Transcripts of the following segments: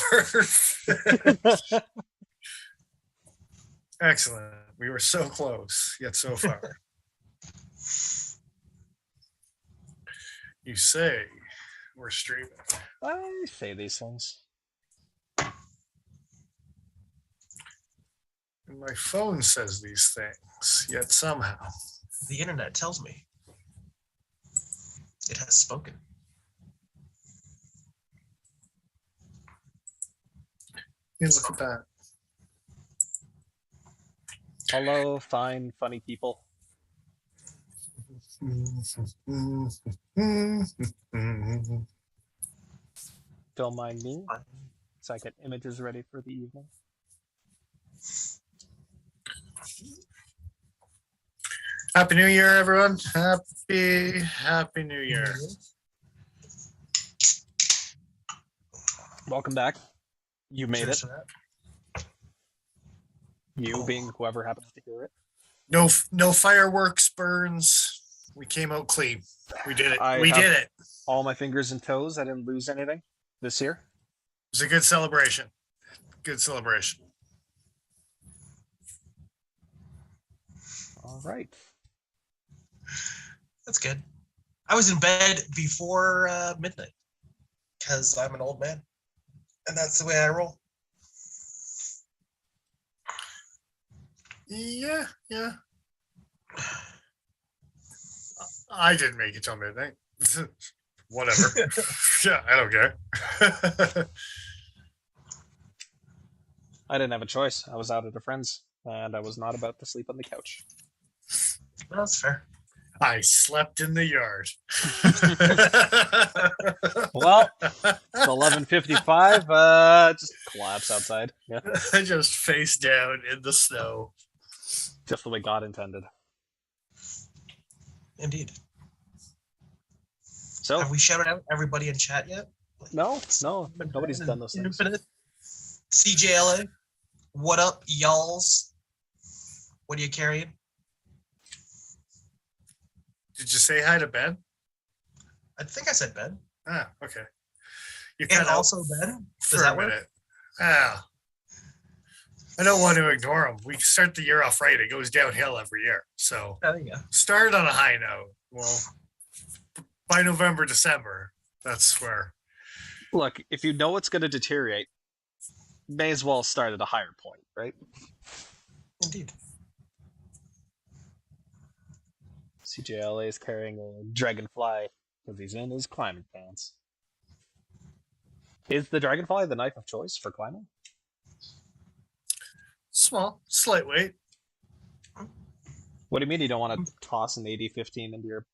Perfect. Excellent. We were so close, yet so far. You say we're streaming. I say these things. And my phone says these things, yet somehow. The internet tells me. It has spoken. Hey, look at that. Hello, fine, funny people. Don't mind me, so I get images ready for the evening. Happy New Year, everyone. Happy New Year. Welcome back. You made Cheers it. to that. You being whoever happens to hear it. No fireworks, burns. We came out clean. We did it. I We have- did it. It All my fingers and toes. I didn't lose anything this year. was a good celebration. Good celebration. All right. That's good. I was in bed before midnight because I'm an old man, and that's the way I roll. Yeah. I didn't make it till midnight. Whatever. Yeah, I don't care. I didn't have a choice. I was out at a friend's, and I was not about to sleep on the couch. That's fair. I slept in the yard. Well, it's 11:55. Just collapse outside. Yeah, I just face down in the snow. just the way God intended. Indeed. So Have we shouted out everybody in chat yet? no, nobody's done those things. Infinite. CJLA, what up, y'alls? What are you carrying? Did you say hi to Ben? I think I said Ben. Ah, okay. You And cut out also Ben. for Does a that work? minute. Ah, I don't want to ignore him. We start the year off right. It goes downhill every year. So There you go. start on a high note. Well, by November, December, that's where. Look, if you know it's going to deteriorate, may as well start at a higher point, right? Indeed. CJLA is carrying a dragonfly because he's in his climbing pants. Is the dragonfly the knife of choice for climbing? Small, slight weight. What do you mean you don't want to toss an AD-15 into your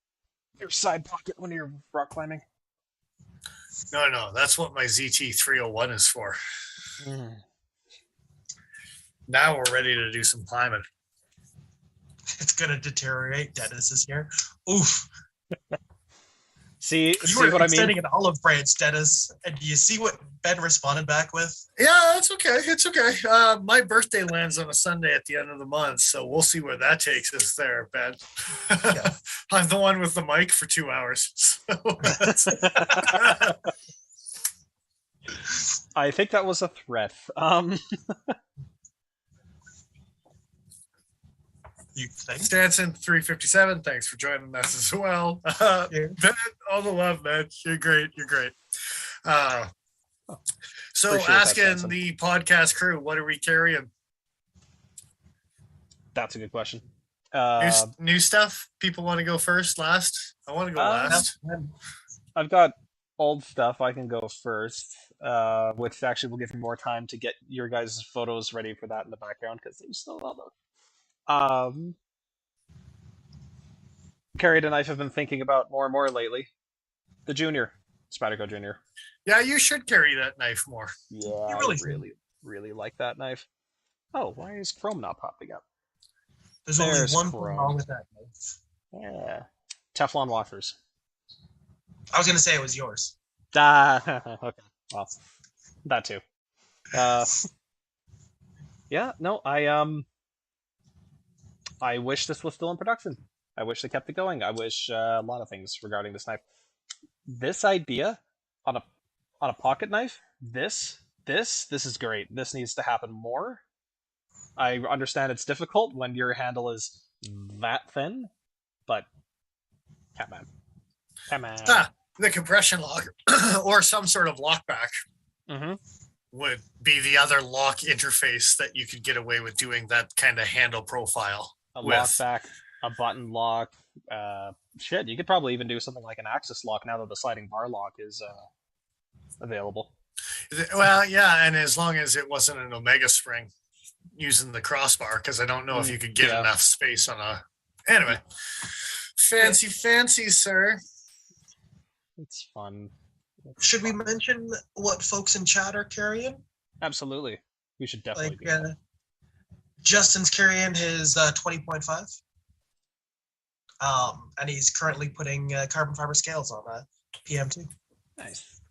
side pocket when you're rock climbing? No, that's what my ZT-301 is for. Now we're ready to do some climbing. It's gonna deteriorate. Dennis this year. Oof. See You were what I mean? extending an olive branch, Dennis. And do you see what Ben responded back with? Yeah, it's okay. It's okay. My birthday lands on a Sunday at the end of the month, so we'll see where that takes us there, Ben. Yeah. I'm the one with the mic for 2 hours. So I think that was a threat. You think? Stanson 357, thanks for joining us as well. Yeah. Ben, all the love, man. You're great. You're great. So Appreciate that, asking Stanson. the podcast crew, what are we carrying? That's a good question. New stuff? People want to go first, last? I want to go last. I've got old stuff. I can go first, which actually will give me more time to get your guys' photos ready for that in the background because there's still a lot of. Carried a knife I've been thinking about more and more lately. The Junior. Spyderco Junior. Yeah, you should carry that knife more. Yeah, You I really really like that knife. Oh, why is Chrome not popping up? There's There's only one thing Chrome. wrong with that knife. Yeah. Teflon wafers. I was gonna say it was yours. Okay. Well, that too. Yeah, no, I wish this was still in production. I wish they kept it going. I wish a lot of things regarding this knife. This idea on a pocket knife this is great. This needs to happen more. I understand it's difficult when your handle is that thin, but come on. Come on. The compression lock or some sort of lockback Mm-hmm. would be the other lock interface that you could get away with doing that kind of handle profile A with. lockback, a button lock. Shit, you could probably even do something like an axis lock now that the sliding bar lock is available. Well, yeah, and as long as it wasn't an Omega spring using the crossbar, because I don't know if you could get Yeah. enough space on a. Anyway, fancy, sir. It's fun. Should we mention what folks in chat are carrying? Absolutely. We should definitely Like do that. Justin's carrying his 20.5. And he's currently putting carbon fiber scales on PM2. Nice.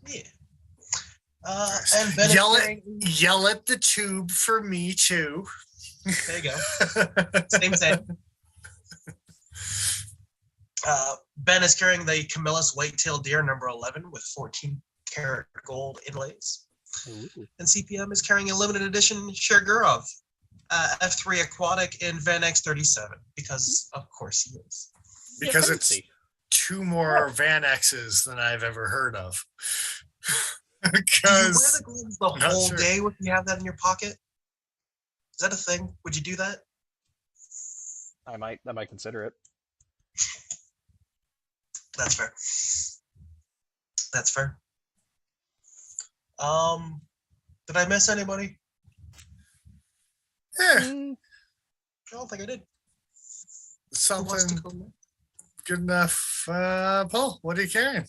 Yeah. And Ben Yell at the tube for me too. there you go. Same. Ben is carrying the Camillus Whitetail Deer number 11 with 14 karat gold inlays. Ooh. And CPM is carrying a limited edition Shergurov F3 Aquatic in Van X37 because of course he is. Because Yeah, it's fancy. 2 more Van X's than I've ever heard of. Do you wear Because the gloves the Not whole sure. day if you have that in your pocket? Is that a thing? Would you do that? I might consider it. That's fair. That's fair. Did I miss anybody? yeah, I don't think I did. Who wants to something go next? good enough. Paul, what are you carrying?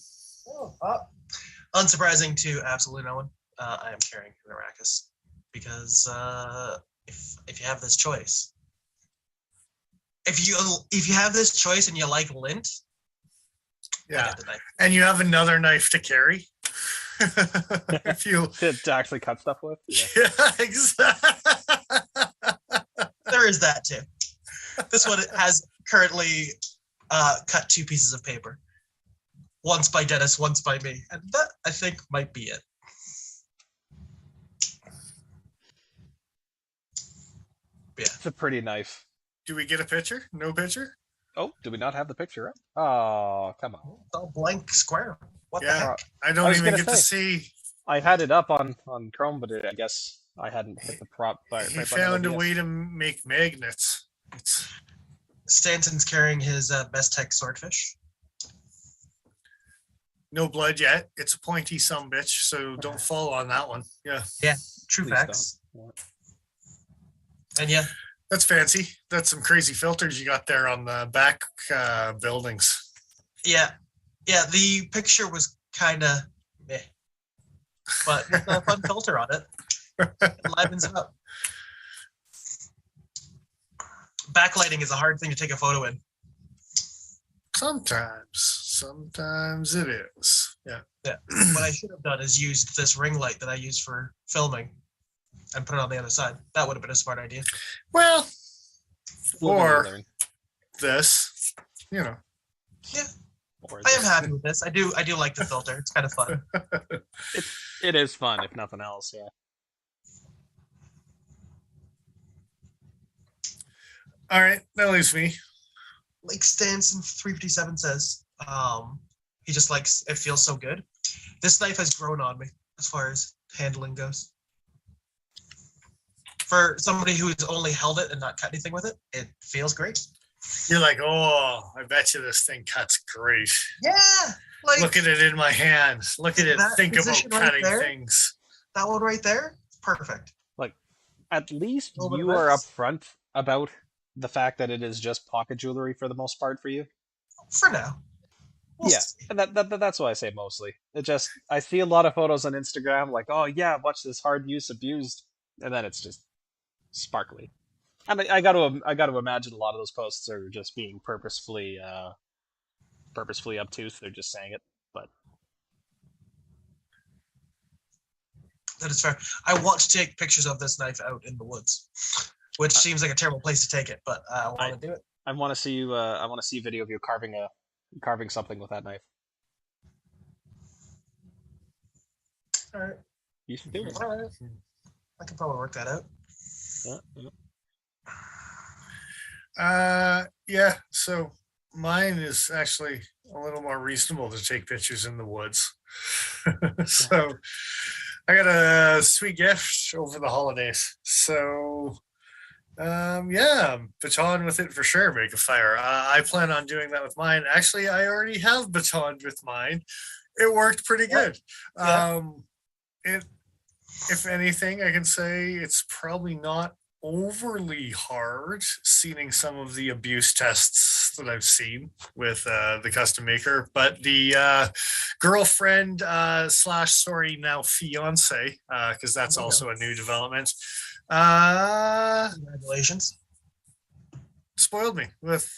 Unsurprising to absolutely no one. I am carrying an Arrakis because if you have this choice, if you have this choice and you like lint, I Yeah, get the knife. and you have another knife to carry. If you, To actually cut stuff with. Yeah. yeah, exactly. There is that too. This one has currently cut 2 pieces of paper. Once by Dennis, once by me. And that, I think, might be it. Yeah. It's a pretty knife. Do we get a picture? No picture? Oh, do we not have the picture up? Oh, come on. It's all blank square. What the Yeah. heck? I I don't was even gonna get to say. see. I had it up on Chrome, but I guess I hadn't hit the prop. He found a way to make magnets. It's, Stanton's carrying his Best Tech swordfish. no blood yet. It's a pointy sumbitch, so don't fall on that one. Yeah, True Please facts. don't. And yeah, that's fancy. That's some crazy filters you got there on the back buildings. yeah. The picture was kind of meh, but with a fun filter on it, it livens it up. Backlighting is a hard thing to take a photo in. Sometimes it is. Yeah. What I should have done is used this ring light that I use for filming and put it on the other side. That would have been a smart idea. Well, or Learn. this, you know. Yeah, Or I am this. happy with this. I do like the filter. It's kind of fun. It is fun, if nothing else. Yeah. All right, that leaves me. Like Stanson 357 says, he just likes it. Feels so good. This knife has grown on me as far as handling goes. For somebody who's only held it and not cut anything with it, it feels great. You're like, oh, I bet you this thing cuts great. Yeah, like Look at it in my hands. Look at it. that Think about position right cutting there? things. that one right there. Perfect. At least A little bit you of are this. upfront about the fact that it is just pocket jewelry for the most part for you. For now. We'll Yeah. see. And that's why I say mostly. I see a lot of photos on Instagram like, oh yeah, watch this hard use abused, and then it's just sparkly. And I got to imagine a lot of those posts are just being purposefully obtuse. They're just saying it, but That is fair. I want to take pictures of this knife out in the woods, which seems like a terrible place to take it, but I want to do it. I want to see you. I want to see a video of you carving something with that knife. All right. You should do it. All right. I can probably work that out. Yeah. So mine is actually a little more reasonable to take pictures in the woods. So I got a sweet gift over the holidays. So yeah, baton with it for sure. Make a fire. I plan on doing that with mine. Actually, I already have batoned with mine. It worked pretty good. Yeah. It, if anything, I can say it's probably not overly hard, seeing some of the abuse tests that I've seen with the custom maker, but the girlfriend slash sorry now fiance, because that's also a new development. Congratulations. Spoiled me with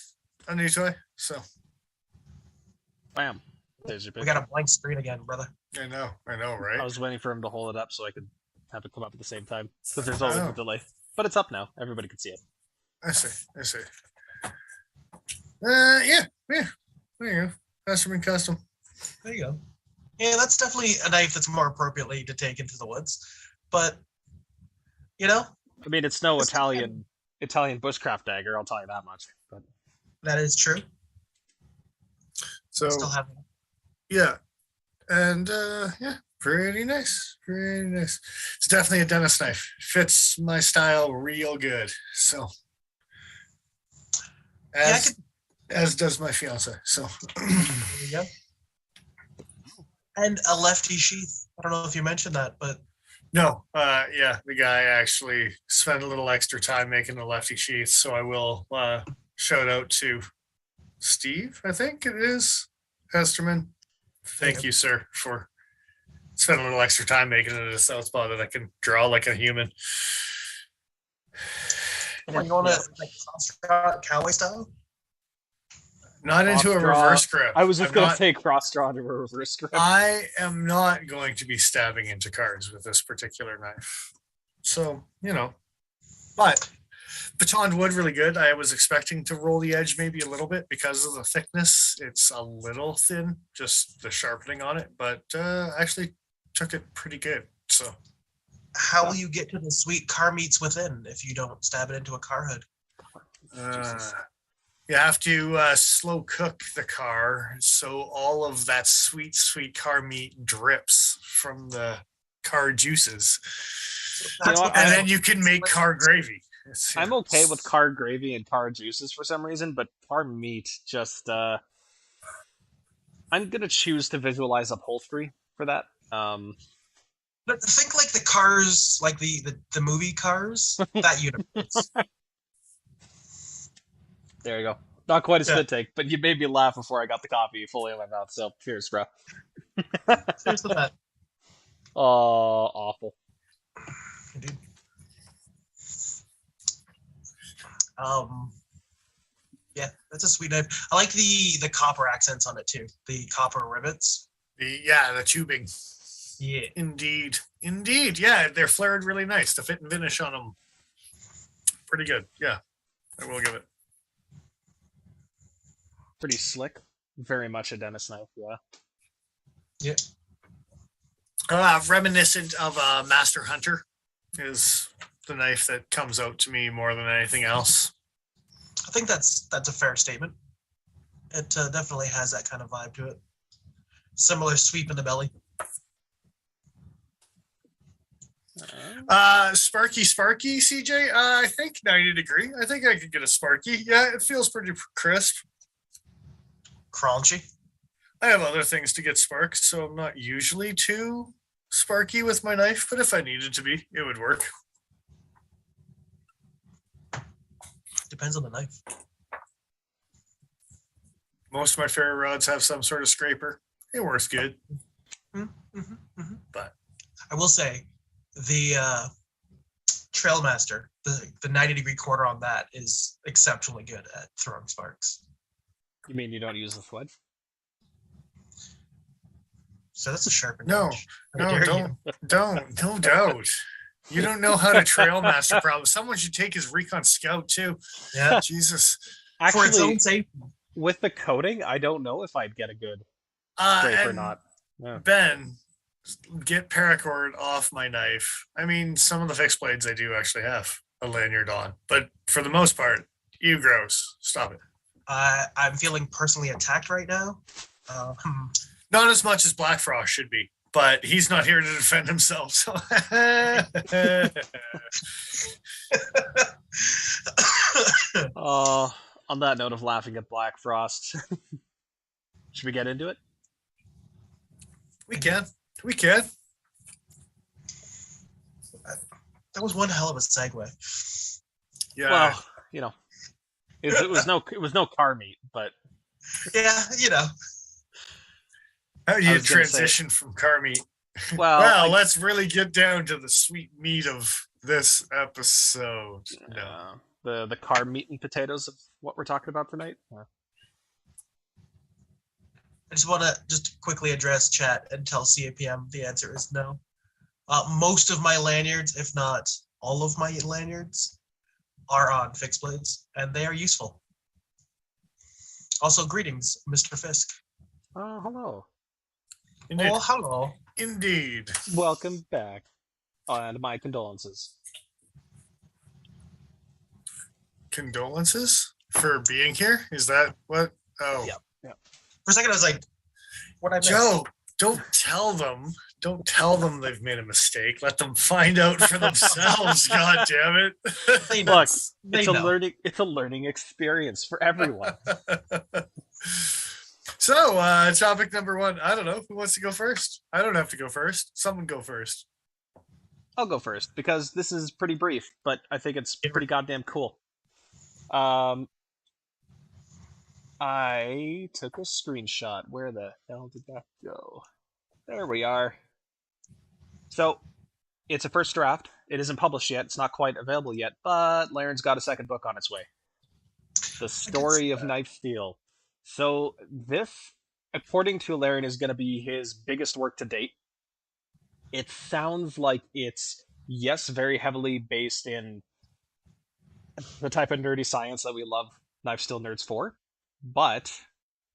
a new toy. So Bam. There's your We picture. got a blank screen again, brother. I know, I right? was waiting for him to hold it up so I could have it come up at the same time. Because there's always Oh. a delay. But it's up now. Everybody can see it. I see. Yeah. There you go. Customer custom. There you go. Yeah, that's definitely a knife that's more appropriately to take into the woods. But you know, I mean, it's no It's Italian bushcraft dagger, I'll tell you that much. But that is true. So Still have yeah, and yeah, pretty nice. It's definitely a dentist knife. Fits my style real good. So as does my fiance. So there you go. And a lefty sheath. I don't know if you mentioned that, but no, yeah, the guy actually spent a little extra time making the lefty sheath. So I will shout out to Steve, I think it is, Hesterman. Thank you, sir, for spending a little extra time making it a southpaw that I can draw like a human. are you going to like cowboy style? Not into a Cross draw. reverse grip. I was just I'm going to not- say cross draw to a reverse grip. I am not going to be stabbing into cards with this particular knife. So, but batoned wood really good. I was expecting to roll the edge maybe a little bit because of the thickness. It's a little thin, just the sharpening on it, but actually took it pretty good. So How will you get to the sweet car meats within if you don't stab it into a car hood? you have to slow cook the car so all of that sweet car meat drips from the car juices. That's what And then you can make car gravy. I'm okay with car gravy and car juices for some reason, but car meat just I'm gonna choose to visualize upholstery for that. But think like the cars, like the movie Cars, that universe. There you go. Not quite a Yeah. spit take, but you made me laugh before I got the coffee fully in my mouth. So cheers, bro. Cheers to that. Oh, awful. Indeed. Yeah, that's a sweet knife. I like the copper accents on it too. The copper rivets. The tubing. Yeah. Indeed. Yeah, they're flared really nice. The fit and finish on them, pretty good. Yeah, I will give it. Pretty slick. Very much a dentist knife, yeah. Yeah. Reminiscent of a Master Hunter is the knife that comes out to me more than anything else. I think that's a fair statement. It definitely has that kind of vibe to it. Similar sweep in the belly. Sparky, CJ. I think 90 degree. I think I could get a Sparky. Yeah, it feels pretty crisp. Crunchy. I have other things to get sparked, so I'm not usually too sparky with my knife, but if I needed to be, it would work. Depends on the knife. Most of my ferro rods have some sort of scraper. It works good. But I will say the Trailmaster, the 90-degree quarter on that is exceptionally good at throwing sparks. You mean you don't use the thread? So that's a sharpened No, edge. How no, dare don't, you. no doubt. You don't know how to trail master problem. Someone should take his Recon Scout too. Yeah. Jesus. For its Actually, own safety. with the coating, I don't know if I'd get a good scrape or And not. Yeah. Ben, get paracord off my knife. I mean, some of the fixed blades I do actually have a lanyard on, but for the most part, you gross. Stop it. I'm feeling personally attacked right now. Not as much as Black Frost should be, but he's not here to defend himself. So On that note of laughing at Black Frost, should we get into it? we can. We can. That was one hell of a segue. Yeah. Well, you know, it was no car meat, but Yeah, you know. How do you was gonna say- transition from car meat? well, Well, let's really get down to the sweet meat of this episode. No. the car meat and potatoes of what we're talking about tonight. I just want to just quickly address chat and tell CAPM the answer is no. Most of my lanyards, if not all of my lanyards, are on fixed blades, and they are useful. Also, greetings, Mr. Fisk. Oh, hello. Indeed. Oh, hello. Indeed. Welcome back, and my condolences. Condolences for being here? Is that what? Oh, Yep. For a second, I was like, what I missed? Joe, don't tell them. Don't tell them they've made a mistake. Let them find out for themselves. God damn it. They know. Look, They it's a know. learning experience for everyone. So, topic number one. I don't know. Who wants to go first? I don't have to go first. Someone go first. I'll go first because this is pretty brief, but I think it's pretty goddamn cool. I took a screenshot. Where the hell did that go? There we are. So, it's a first draft. It isn't published yet. It's not quite available yet, but Laren's got a second book on its way. The Story of Knife Steel. So, this, according to Laren, is going to be his biggest work to date. It sounds like it's, yes, very heavily based in the type of nerdy science that we love Knife Steel nerds for, but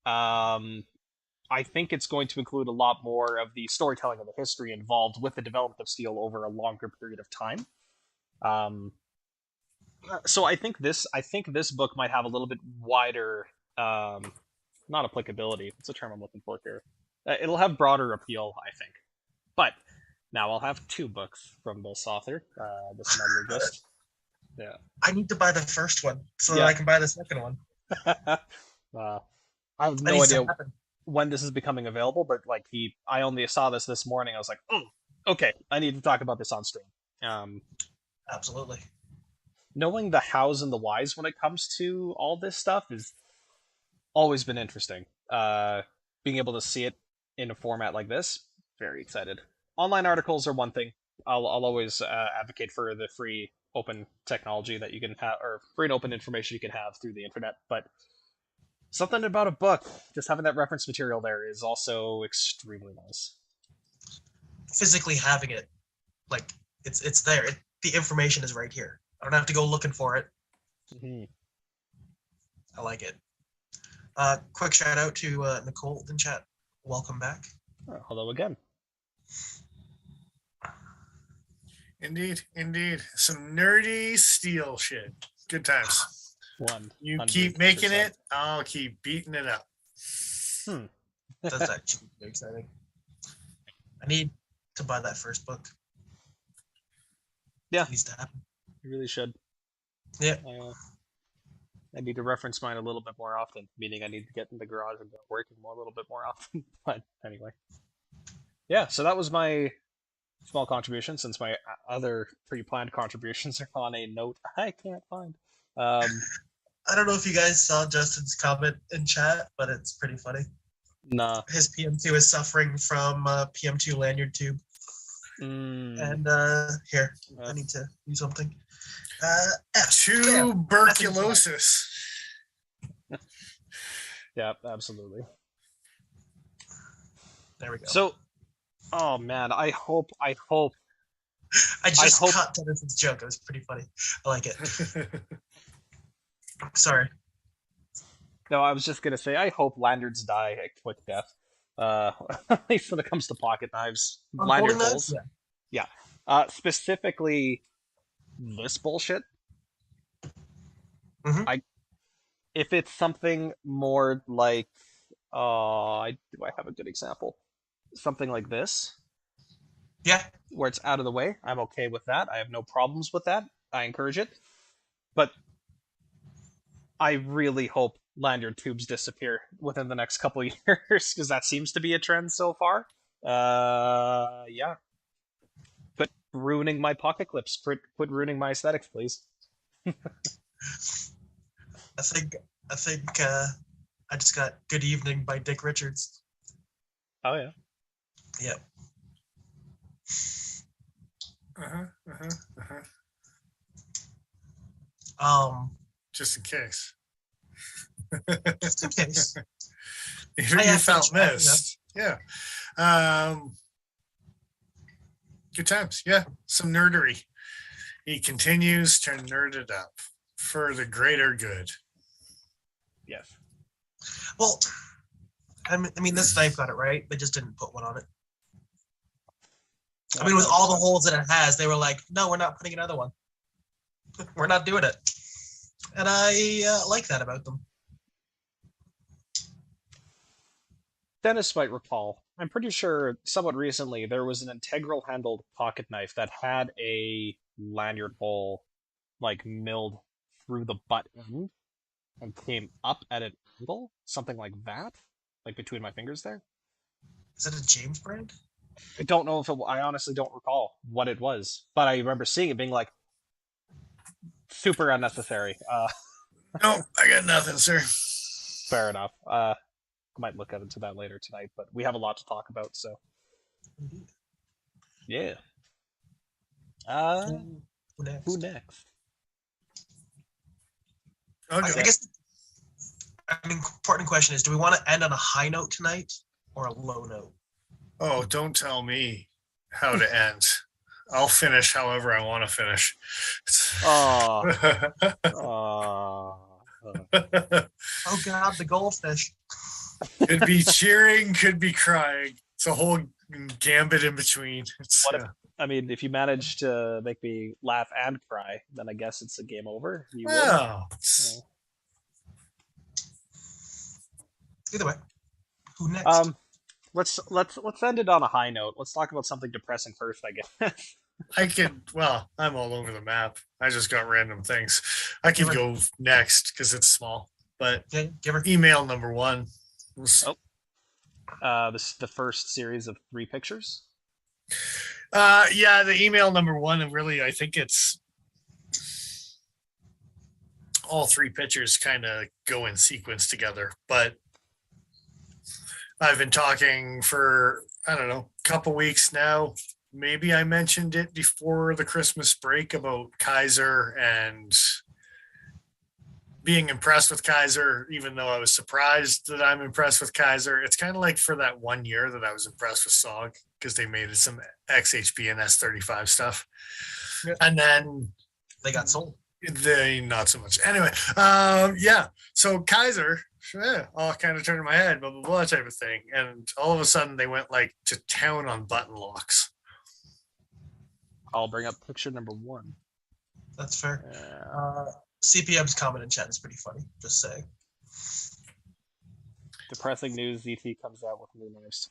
I think it's going to include a lot more of the storytelling of the history involved with the development of steel over a longer period of time. So I think this book might have a little bit wider, not applicability. What's the term I'm looking for here? It'll have broader appeal, I think. But now I'll have two books from this author. This might just. Yeah. I need to buy the first one so that Yeah. I can buy the second one. I have That no needs to idea happen. when this is becoming available, but like I only saw this morning. I was like, oh, okay, I need to talk about this on stream. Absolutely. Knowing the hows and the whys when it comes to all this stuff has always been interesting. Being able to see it in a format like this, very excited. Online articles are one thing. I'll always advocate for the free open technology that you can have, or free and open information you can have through the internet, but something about a book, just having that reference material there is also extremely nice. Physically having it, like it's there. The information is right here. I don't have to go looking for it. Mm-hmm. I like it. Quick shout out to Nicole in chat. Welcome back. Hello again. Indeed. Indeed. Some nerdy steel shit. Good times. You keep making it, I'll keep beating it up. That's actually very exciting. I need to buy that first book. Yeah. It needs to happen. You really should. Yeah. I need to reference mine a little bit more often, meaning I need to get in the garage and get working more a little bit more often. But anyway. Yeah, so that was my small contribution, since my other pre-planned contributions are on a note I can't find. I don't know if you guys saw Justin's comment in chat, but it's pretty funny. Nah. His PM2 is suffering from PM2 lanyard tube. And here, I need to do something. Tuberculosis. Yeah, absolutely. There we go. So, oh man, I hope. I caught Dennis's joke. It was pretty funny. I like it. Sorry. No, I was just gonna say, I hope Landers die a quick death. At least when it comes to pocket knives, On lanyard folding holes. knives? Yeah. Specifically, this bullshit. Mhm. If it's something more like, do I have a good example? Something like this, Yeah. where it's out of the way. I'm okay with that. I have no problems with that. I encourage it. But I really hope lanyard tubes disappear within the next couple of years because that seems to be a trend so far. Yeah. Quit ruining my pocket clips. Quit ruining my aesthetics, please. I think I just got "Good Evening" by Dick Richards. Oh yeah. Yep. Uh-huh, uh-huh, uh-huh. Just in case. Just in case. You I have to felt check, missed. Yeah. Um, good times. Yeah. Some nerdery. He continues to nerd it up for the greater good. Yes. Well, I mean, this knife got it right. They just didn't put one on it. I mean, with all the holes that it has, they were like, "No, we're not putting another one. We're not doing it." And I like that about them. Dennis might recall. I'm pretty sure somewhat recently there was an integral handled pocket knife that had a lanyard hole like milled through the butt end and came up at an angle, something like that, like between my fingers there. Is it a James brand? I don't know if it, I honestly don't recall what it was, but I remember seeing it being like super unnecessary. No, I got nothing, sir. Fair enough. I might look into that later tonight, but we have a lot to talk about, so Indeed. yeah. Who next? Who next? Oh, no. I guess an important question is: do we want to end on a high note tonight or a low note? Oh, don't tell me how to end. I'll finish however I want to finish. Oh, oh. Oh God, the goldfish. Could be cheering, could be crying. It's a whole gambit in between. It's, What if, I mean, if you manage to make me laugh and cry, then I guess it's a game over. You will. well, Either way, who next? Let's end it on a high note. Let's talk about something depressing first, I guess. I could, well, I'm all over the map. I just got random things. I could go next because it's small, but Okay, give her. email number one was, This is the first series of 3 pictures. yeah, the email number one, and really, I think it's all 3 pictures kind of go in sequence together, but I've been talking for, I don't know, a couple weeks now. Maybe I mentioned it before the Christmas break about Kaiser and being impressed with Kaiser, even though I was surprised that I'm impressed with Kaiser. It's kind of like for that 1 year that I was impressed with SOG because they made some XHP and S35 stuff. Yeah. And then They got sold. they not so much. Anyway, yeah. So Kaiser, all kind of turned my head, blah, blah, blah type of thing. And all of a sudden they went like to town on button locks. I'll bring up picture number 1. That's fair. CPM's comment in chat is pretty funny. Just saying. Depressing news: ZT comes out with new knives.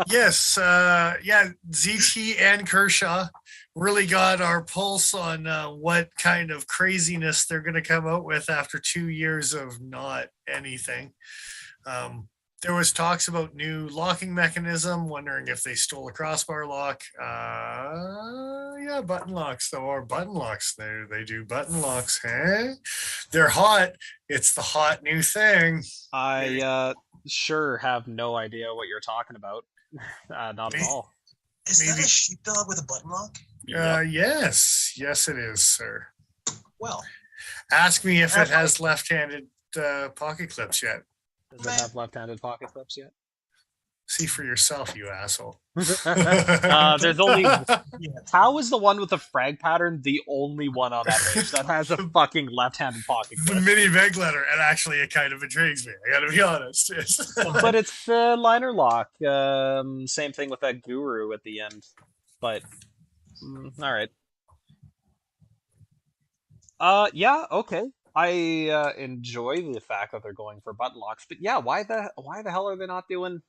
Yes, yeah, ZT and Kershaw really got our pulse on what kind of craziness they're going to come out with after 2 years of not anything. There was talks about new locking mechanism, wondering if they stole a crossbar lock. Yeah, button locks though, or button locks. They do button locks. Hey, they're hot. It's the hot new thing. I sure have no idea what you're talking about. Not at all. Is that Maybe. a sheepdog with a button lock? Yes, yes, it is, sir. Well, Ask me if it has left-handed pocket clips yet. Does it have left-handed pocket clips yet? See for yourself, you asshole. There's only Yeah. how is the one with the frag pattern the only one on that page that has a fucking left-handed pocket The clip? mini beg letter, and actually it kind of intrigues me. I gotta be honest. But it's liner lock. Same thing with that guru at the end. But all right. Yeah, okay. I enjoy the fact that they're going for button locks, but yeah, why the hell are they not doing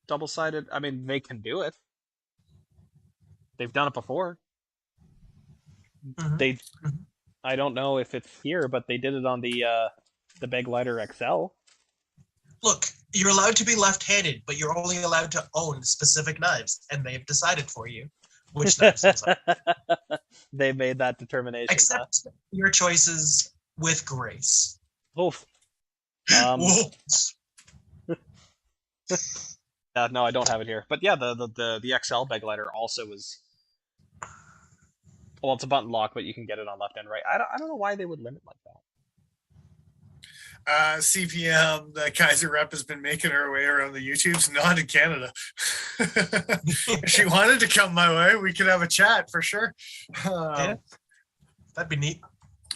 double-sided? I mean, they can do it. They've done it before. Mhm. They, Mhm. I don't know if it's here, but they did it on the Beg Lighter XL. Look, you're allowed to be left-handed, but you're only allowed to own specific knives, and they've decided for you which knives. They made that determination. Accept your choices with grace. Oof. Whoa. No, I don't have it here. But yeah, the XL Beg Lighter also is. Well, it's a button lock, but you can get it on left and right. I don't know why they would limit like that. CPM, the Kaiser rep has been making her way around the YouTubes, not in Canada. If she wanted to come my way, we could have a chat for sure. Yeah. That'd be neat.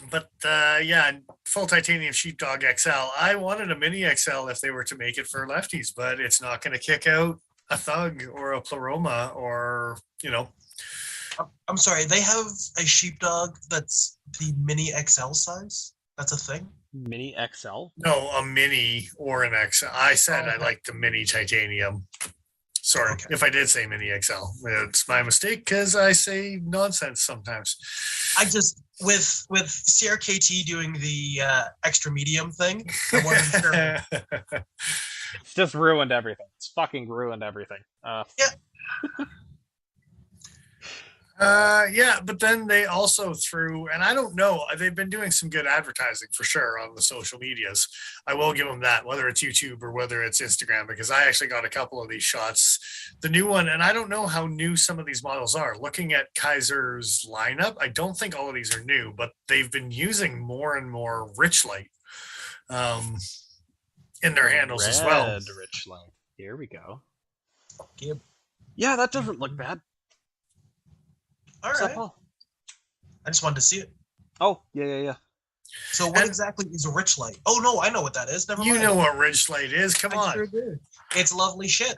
But yeah, full titanium sheepdog XL. I wanted a mini XL if they were to make it for lefties, but it's not going to kick out a thug or a pleroma or, you know. I'm sorry, they have a sheepdog that's the mini XL size? That's a thing? Mini XL? No, a mini or an XL. I said I Okay. like the mini titanium. Sorry Okay. if I did say mini XL. It's my mistake because I say nonsense sometimes. I just with CRKT doing the extra medium thing, I wasn't sure. It's just ruined everything. It's fucking ruined everything. Yeah, but then they also threw, and I don't know, they've been doing some good advertising for sure on the social medias. I will give them that, whether it's YouTube or whether it's Instagram, because I actually got a couple of these shots. The new one, and I don't know how new some of these models are. Looking at Kaiser's lineup, I don't think all of these are new, but they've been using more and more rich light in their handles as well. Red rich light. Here we go. Gib. Yeah, that doesn't look bad. All What's up, right. Paul? I just wanted to see it. Oh, yeah. So what exactly is a rich light? Oh no, I know what that is. Never mind. You know what rich light is. Come I on. sure do. It's lovely shit.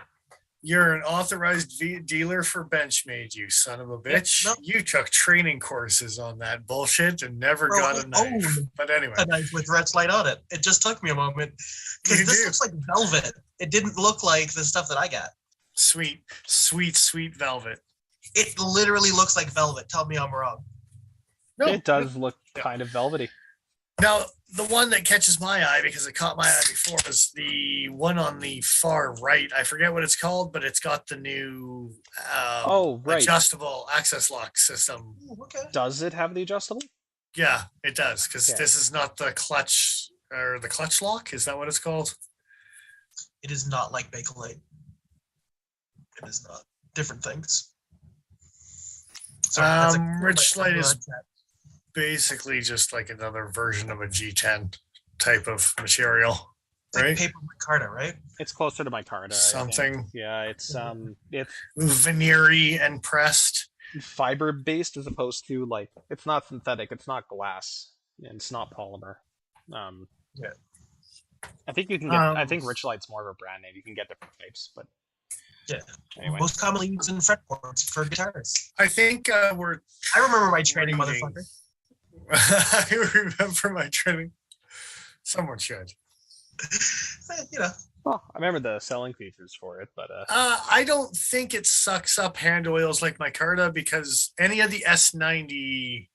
You're an authorized dealer for Benchmade, you son of a bitch. no. You took training courses on that bullshit and never Bro, got a knife. own But anyway, a knife with rich light on it. It just took me a moment because You this do. looks like velvet. It didn't look like the stuff that I got. sweet velvet. It literally looks like velvet. Tell me I'm wrong. No, It does look kind of velvety. Now, the one that catches my eye, because it caught my eye before, is the one on the far right. I forget what it's called, but it's got the new Right. adjustable access lock system. Ooh, okay. Does it have the adjustable? Yeah, it does, because Okay. this is not the clutch or the clutch lock. Is that what it's called? It is not like Bakelite. It is not. Different things. Sorry, Rich light is that. basically just like another version of a G10 type of material, It's like right? paper micarta, right? It's closer to micarta. Something Yeah, it's veneery and pressed. fiber based as opposed to like it's not synthetic. It's not glass. And it's not polymer. Yeah. I think you can get. I think Richlight's more of a brand name. You can get different types, but Yeah. anyway. Most commonly used in fretboards for guitars. I think I remember my training, Reading. motherfucker. I remember my training. Someone should. You know, Well, I remember the selling features for it, but I don't think it sucks up hand oils like micarta because any of the S90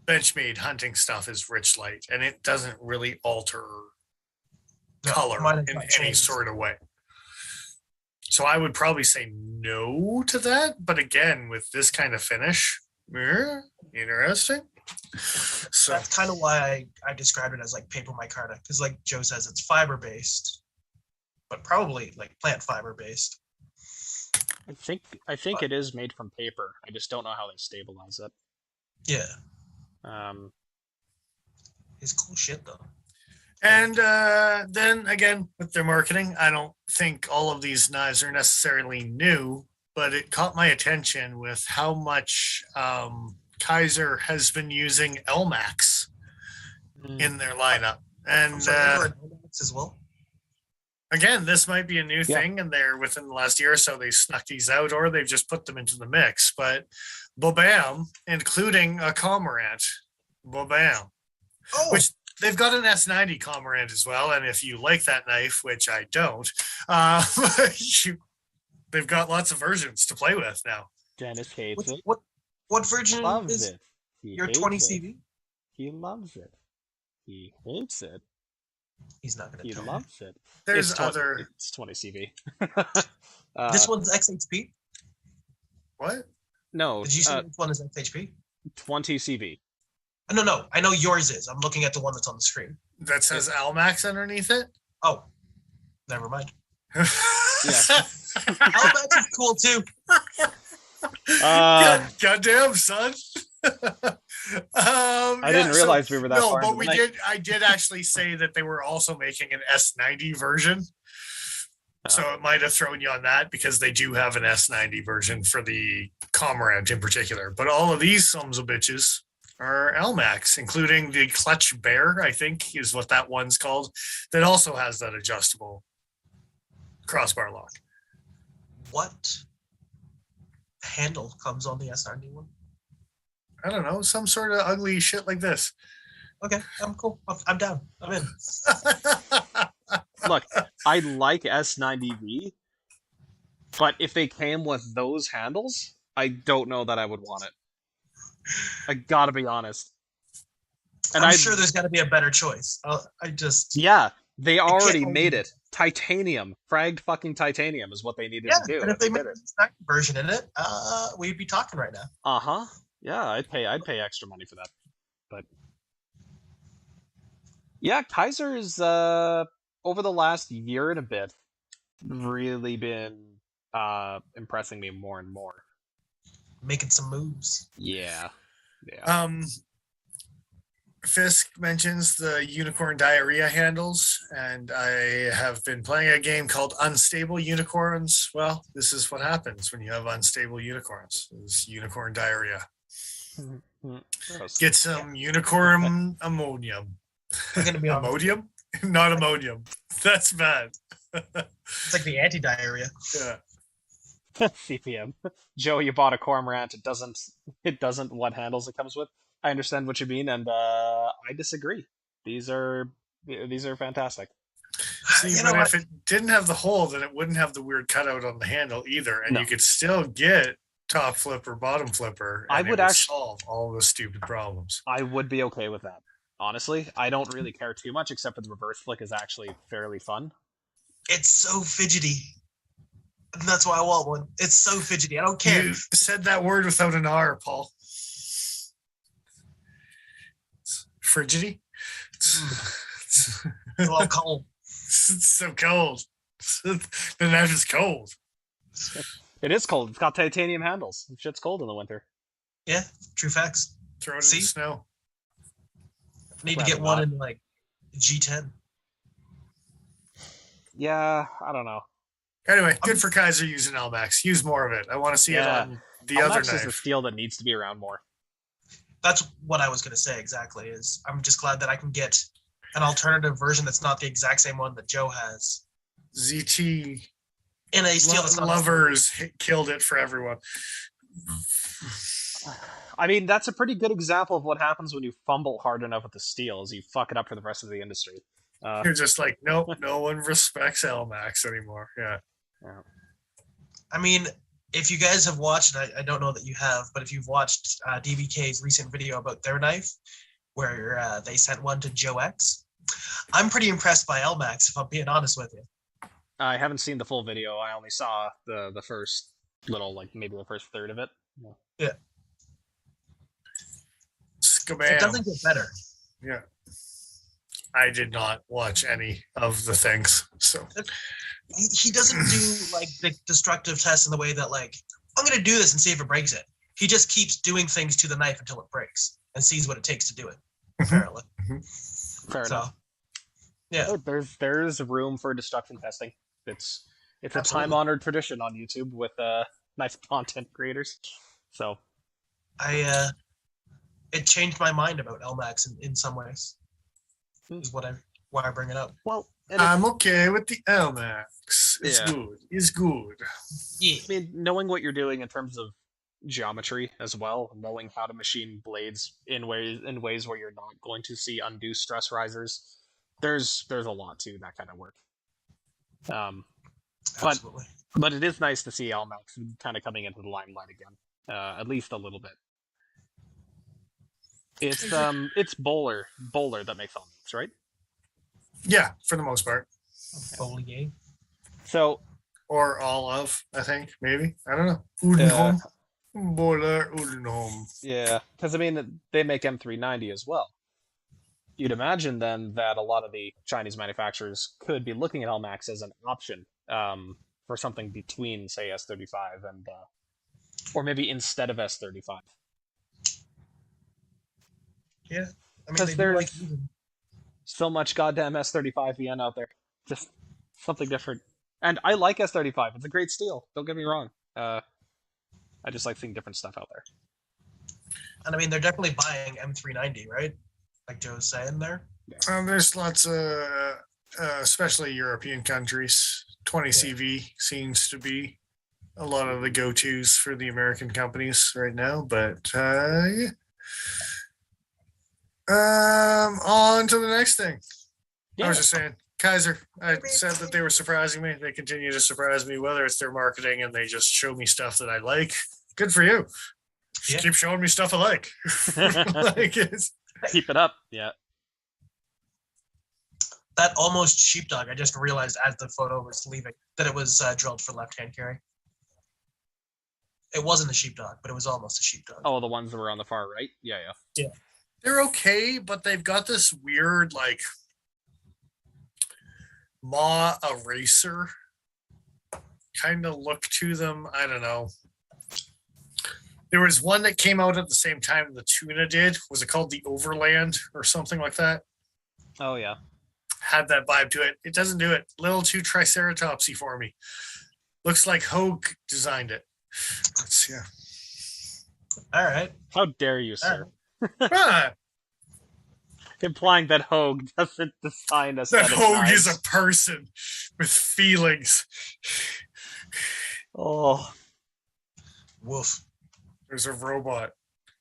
Benchmade hunting stuff is rich light and it doesn't really alter no, color mine has in not any changed. sort of way. So I would probably say no to that. But again, with this kind of finish, interesting. So That's kind of why I described it as like paper micarta, because like Joe says, it's fiber based, but probably like plant fiber based. I think it is made from paper. I just don't know how they stabilize it. Yeah, Um, it's cool shit though. And then again, with their marketing, I don't think all of these knives are necessarily new, but it caught my attention with how much Kaiser has been using LMAX in their lineup. And So they were in Olympics as well. again, this might be a new thing, and they're within the last year or so they snuck these out, or they've just put them into the mix. But Bobam, including a Comrade, Bobam, which they've got an S90 Comrade as well. And if you like that knife, which I don't, they've got lots of versions to play with now. Dennis hates it. What version Loves is it. He your hates 20 it. CV? He loves it. He hates it. He's not going to He tell me. loves it. There's It's 20, other. It's 20 CV. This one's XHP? What? No. Did you say this one is XHP? 20 CV. No. I know yours is. I'm looking at the one that's on the screen. That says Almax underneath it? Oh, never mind. Yeah. Almax is cool too. Goddamn, son. I didn't realize we were that far. No, but into the night. I did actually say that they were also making an S90 version. So it might have thrown you on that because they do have an S90 version for the Comrade in particular. But all of these sons of bitches are LMAX, including the Clutch Bear, I think is what that one's called, that also has that adjustable crossbar lock. What handle comes on the S90 one? I don't know, some sort of ugly shit like this. Okay, I'm cool. I'm down. I'm in. Look, I like S90V, but if they came with those handles, I don't know that I would want it. I gotta be honest. And I'm sure there's got to be a better choice. Yeah, they already made it. Titanium, fragged fucking titanium is what they needed to do. And if they made a version in it, we'd be talking right now. Yeah, I'd pay extra money for that. But yeah, Kaiser's over the last year and a bit really been impressing me more and more. Making some moves. Yeah. Fisk mentions the unicorn diarrhea handles, and I have been playing a game called Unstable Unicorns. Well, this is what happens when you have unstable unicorns. It's unicorn diarrhea. Gross. Get some unicorn ammonium. I'm gonna be Ammonium? Not ammonium. That's bad. It's like the anti-diarrhea. Yeah. CPM. Joe, you bought a cormorant. It doesn't what handles it comes with. I understand what you mean, and I disagree. These are fantastic. See, but if it didn't have the hole, then it wouldn't have the weird cutout on the handle either, and you could still get top flipper, bottom flipper, and it would solve all the stupid problems. I would be okay with that. Honestly, I don't really care too much, except for the reverse flick is actually fairly fun. It's so fidgety. And that's why I want one. It's so fidgety. I don't care. You said that word without an R, Paul. Frigidity? It's a little cold. It's so cold. The knife is cold. It is cold. It's got titanium handles. Shit's cold in the winter. Yeah, true facts. Throw it in the snow. Need to get one in like G10. Yeah, I don't know. Anyway, good for Kaiser using LMAX. Use more of it. I want to see it on the other knife. LMAX is a steel that needs to be around more. That's what I was going to say exactly. Is I'm just glad that I can get an alternative version that's not the exact same one that Joe has. ZT in a steel that's not lovers killed it for everyone. I mean, that's a pretty good example of what happens when you fumble hard enough with the steel, is you fuck it up for the rest of the industry. You're just like, nope, no one respects LMAX anymore. Yeah. I mean, if you guys have watched, I don't know that you have, but if you've watched DBK's recent video about their knife, where they sent one to Joe X, I'm pretty impressed by LMAX, if I'm being honest with you. I haven't seen the full video. I only saw the first little, like maybe the first third of it. Yeah. Skabam. It doesn't get better. Yeah. I did not watch any of the things, so he doesn't do like the destructive tests in the way that like I'm gonna do this and see if it breaks it. He just keeps doing things to the knife until it breaks and sees what it takes to do it. Apparently. Fair enough. Yeah, There's room for destruction testing. It's a Absolutely. time-honored tradition on YouTube with nice content creators. So it changed my mind about LMAX in some ways. Hmm. Is why I bring it up. well, and I'm okay with the LMAX. It's Yeah. good. It's good. Yeah, I mean, knowing what you're doing in terms of geometry as well, knowing how to machine blades in ways where you're not going to see undue stress risers, there's a lot to that kind of work. Um, but absolutely. but it is nice to see Almax kind of coming into the limelight again, at least a little bit. It's Bowler that makes Almax, right? Yeah, for the most part. Folier. So Or all of, I think, maybe. I don't know. Udenholm. Boiler Udenholm. yeah, because I mean they make M390 as well. You'd imagine then that a lot of the Chinese manufacturers could be looking at Almax as an option for something between, say, S35 and, or maybe instead of S35. Yeah, I mean, Because they do there's like using. so much goddamn S35 VN out there. Just something different. And I like S35. It's a great steel. Don't get me wrong. I just like seeing different stuff out there. And I mean, they're definitely buying M390, right? Like Joe's saying there. There's lots of, especially European countries. 20 CV seems to be a lot of the go-tos for the American companies right now. But yeah. On to the next thing. I was just saying, Kaiser. I said that they were surprising me. They continue to surprise me, whether it's their marketing and they just show me stuff that I like. Good for you. Just Yeah. keep showing me stuff I like. Like it's, Keep it up. Yeah. That almost sheepdog. I just realized as the photo was leaving that it was drilled for left-hand carry. It wasn't a sheepdog, but it was almost a sheepdog. Oh, the ones that were on the far right? Yeah. they're okay, but they've got this weird like maw eraser kind of look to them. I don't know. There was one that came out at the same time the tuna did. Was it called the Overland or something like that? Oh, yeah. Had that vibe to it. It doesn't do it. A little too triceratopsy for me. Looks like Hogue designed it. Yeah. All right. How dare you, sir? Ah, Implying that Hogue doesn't design that aesthetic Hogue knives. is a person with feelings. Oh. Woof. There's a robot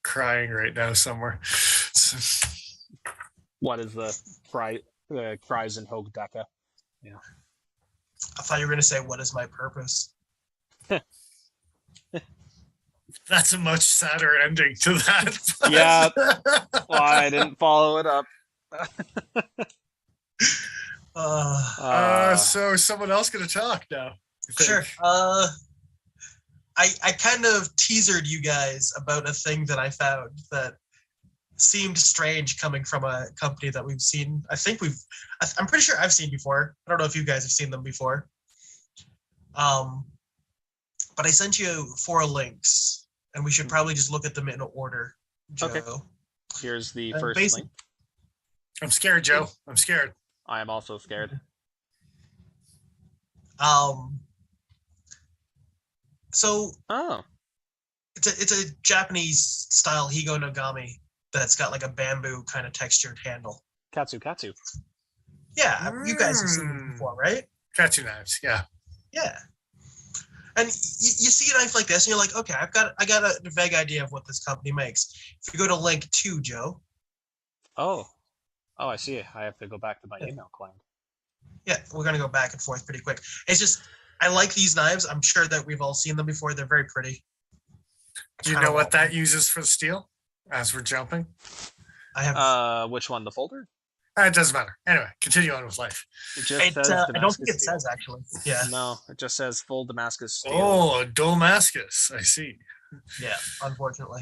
crying right now somewhere. What is the cries in Hogue Deca? Yeah. I thought you were gonna say, "What is my purpose?" That's a much sadder ending to that. Yeah. Well, I didn't follow it up. So someone else gonna talk now. I think. Sure. I kind of teasered you guys about a thing that I found that seemed strange coming from a company that we've seen. I'm pretty sure I've seen before. I don't know if you guys have seen them before. But I sent you 4 links, and we should probably just look at them in order. Joe. Okay. Here's the And first link. I'm scared, Joe. I'm scared. I am also scared. So Oh. it's a Japanese style Higo Nogami that's got like a bamboo kind of textured handle. Katsu. Yeah, you guys have seen it before, right? Katsu knives, yeah. Yeah. And you see a knife like this, and you're like, okay, I got a vague idea of what this company makes. If you go to link 2, Joe. Oh, I see. I have to go back to my email client. Yeah, we're gonna go back and forth pretty quick. It's just I like these knives. I'm sure that we've all seen them before. They're very pretty. Do you know what that uses for the steel? As we're jumping, I have. Which one? The folder? it doesn't matter. Anyway, continue on with life. It just says I don't Damascus think it steel. says actually. Yeah. No, it just says full Damascus steel. Oh, Damascus. I see. Yeah. Unfortunately.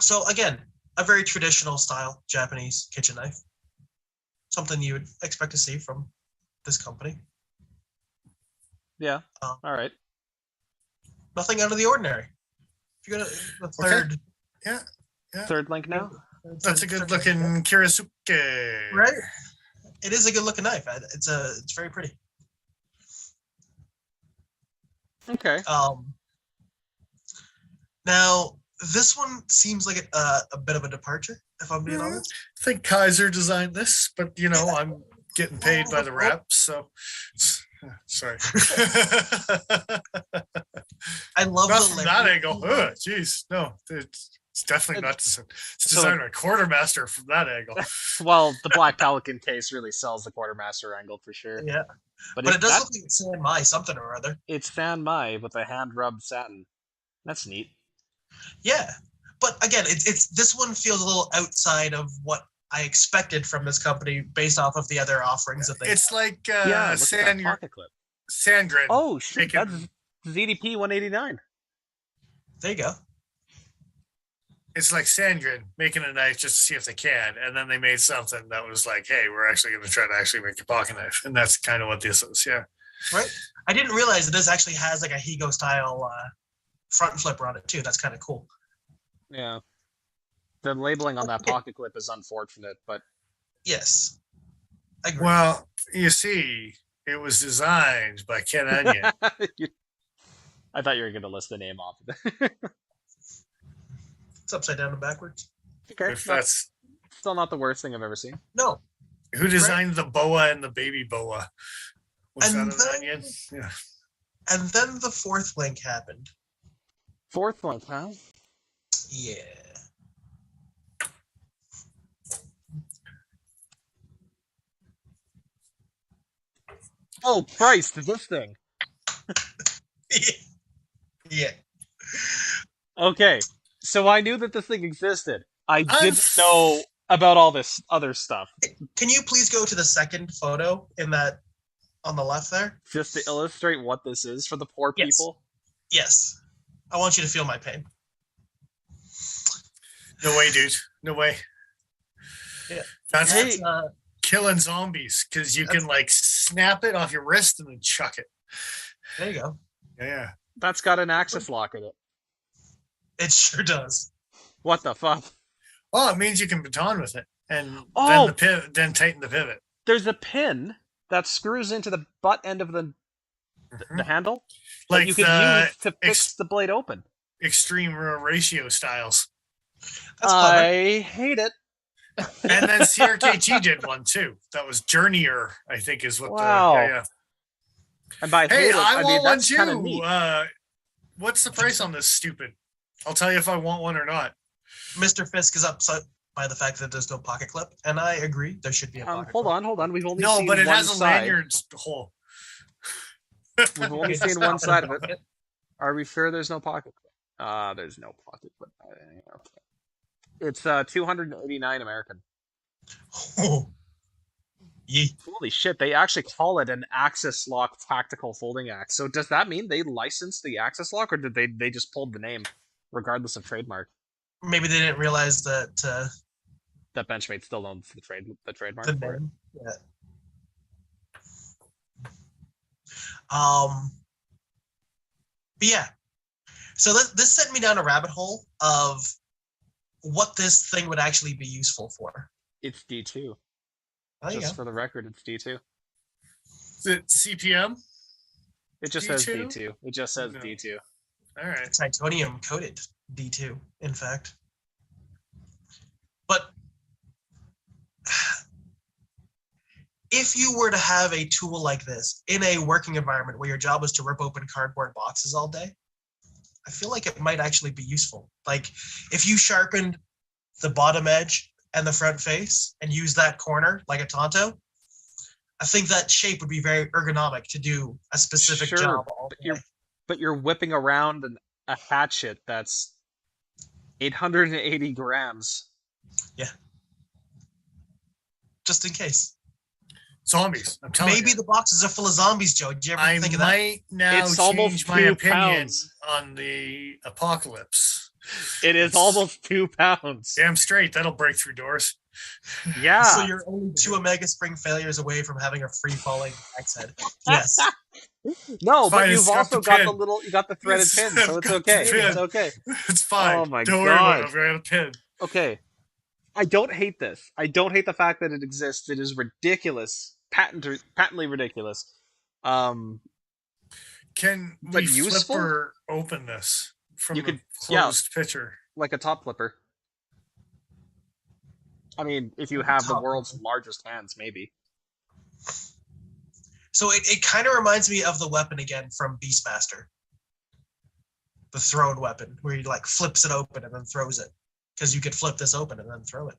So again, a very traditional style Japanese kitchen knife. Something you would expect to see from this company. Yeah. All right. Nothing out of the ordinary. If you go to the third, Yeah. Third link now. That's a good looking Kirisuke. right? it is a good looking knife. It's very pretty. Okay. Now this one seems like a bit of a departure, if I'm being honest. I think Kaiser designed this, but I'm getting paid by the rep, so sorry. I love not the from that angle. Jeez, no, it's definitely not designed. It's designed by a quartermaster from that angle. Well, the Black Pelican case really sells the quartermaster angle for sure. Yeah, but it does look like it's San Mai something or other. It's San Mai with a hand rubbed satin. That's neat. Yeah, but again, it's this one feels a little outside of what I expected from this company based off of the other offerings that they. It's have. like pocket clip. Sandgren. Oh shit, that's ZDP 189. There you go. It's like Sandgren making a knife just to see if they can, and then they made something that was like, "Hey, we're actually going to try to actually make a pocket knife," and that's kind of what this is. Yeah. Right. I didn't realize that this actually has like a Higo style front flipper on it too. That's kind of cool. Yeah. The labeling on that pocket clip is unfortunate, but yes. I agree. Well, you see, it was designed by Ken Onion. I thought you were going to list the name off of it. It's upside down and backwards. Okay. If that's still not the worst thing I've ever seen. No. Who designed the boa and the baby boa? Was And that an then- onion? Yeah. And then the fourth link happened. Fourth one, huh? Yeah. Oh, Christ, this thing. Yeah. Okay, so I knew that this thing existed. I I'm- didn't know about all this other stuff. Can you please go to the second photo in that on the left there? Just to illustrate what this is for the poor Yes. people. Yes. I want you to feel my pain. No way, dude. No way. Yeah. That's Hey. killing zombies because you can like snap it off your wrist and then chuck it. There you go. Yeah. That's got an axis lock in it. It sure does. What the fuck? Well, it means you can baton with it, and Oh! then tighten the pivot. There's a pin that screws into the butt end of the handle that Like you can the use to fix the blade open. extreme ratio styles. That's clever. I hate it. And then CRKT did one too. That was Journeyer, I think, is what. Wow. Yeah. And by Hey, hate it, I I want mean one that's kind of too. neat. What's the price on this stupid? I'll tell you if I want one or not. Mr. Fisk is upset by the fact that there's no pocket clip, and I agree. There should be a pocket Hold clip. on. We've only No, seen but it one has a side. lanyard hole. We've only Okay, seen just one stop side it of and it. Are we sure there's no pocket clip? There's no pocket clip. It's 289 American. Oh. Yee. Holy shit! They actually call it an Axis Lock tactical folding axe. So does that mean they licensed the Axis Lock, or did they just pulled the name, regardless of trademark? Maybe they didn't realize that That Benchmade still owns the trademark the for it. name. Yeah. But yeah. So this sent me down a rabbit hole of what this thing would actually be useful for. It's D2. There you Just go. for the record, it's D2. Is it CPM? It just says D2? D2. It just says No. D2. All right. Titanium coated D2, in fact. But if you were to have a tool like this in a working environment where your job is to rip open cardboard boxes all day, I feel like it might actually be useful. Like if you sharpened the bottom edge and the front face and use that corner like a Tonto, I think that shape would be very ergonomic to do a specific Sure, job all but day. But you're whipping around a hatchet that's 880 grams. Just in case. Zombies. I'm telling Maybe you. the boxes are full of zombies, Joe. Did you ever I think of that? might now It's almost change my 2 opinion pounds. on the apocalypse. It is It's- almost 2 pounds. Damn straight. That'll break through doors. Yeah. So you're only 2 Omega Spring failures away from having a free falling axe head. Yes. No, but Fine, you've it's got also the got pin. the little, you got the threaded It's- pin, so I've it's got the okay. pin. It's okay. It's fine. Oh my Don't worry about God. it. I've got a pin. Okay. I don't hate this. I don't hate the fact that it exists. It is ridiculous, patently ridiculous. Um, Can we but flip useful. or open this You from the could, yeah, closed picture? like a top flipper. I mean, if you Like a have the top world's flipper. largest hands, maybe. So it kind of reminds me of the weapon again from Beastmaster, the thrown weapon, where he like flips it open and then throws it, because you could flip this open and then throw it.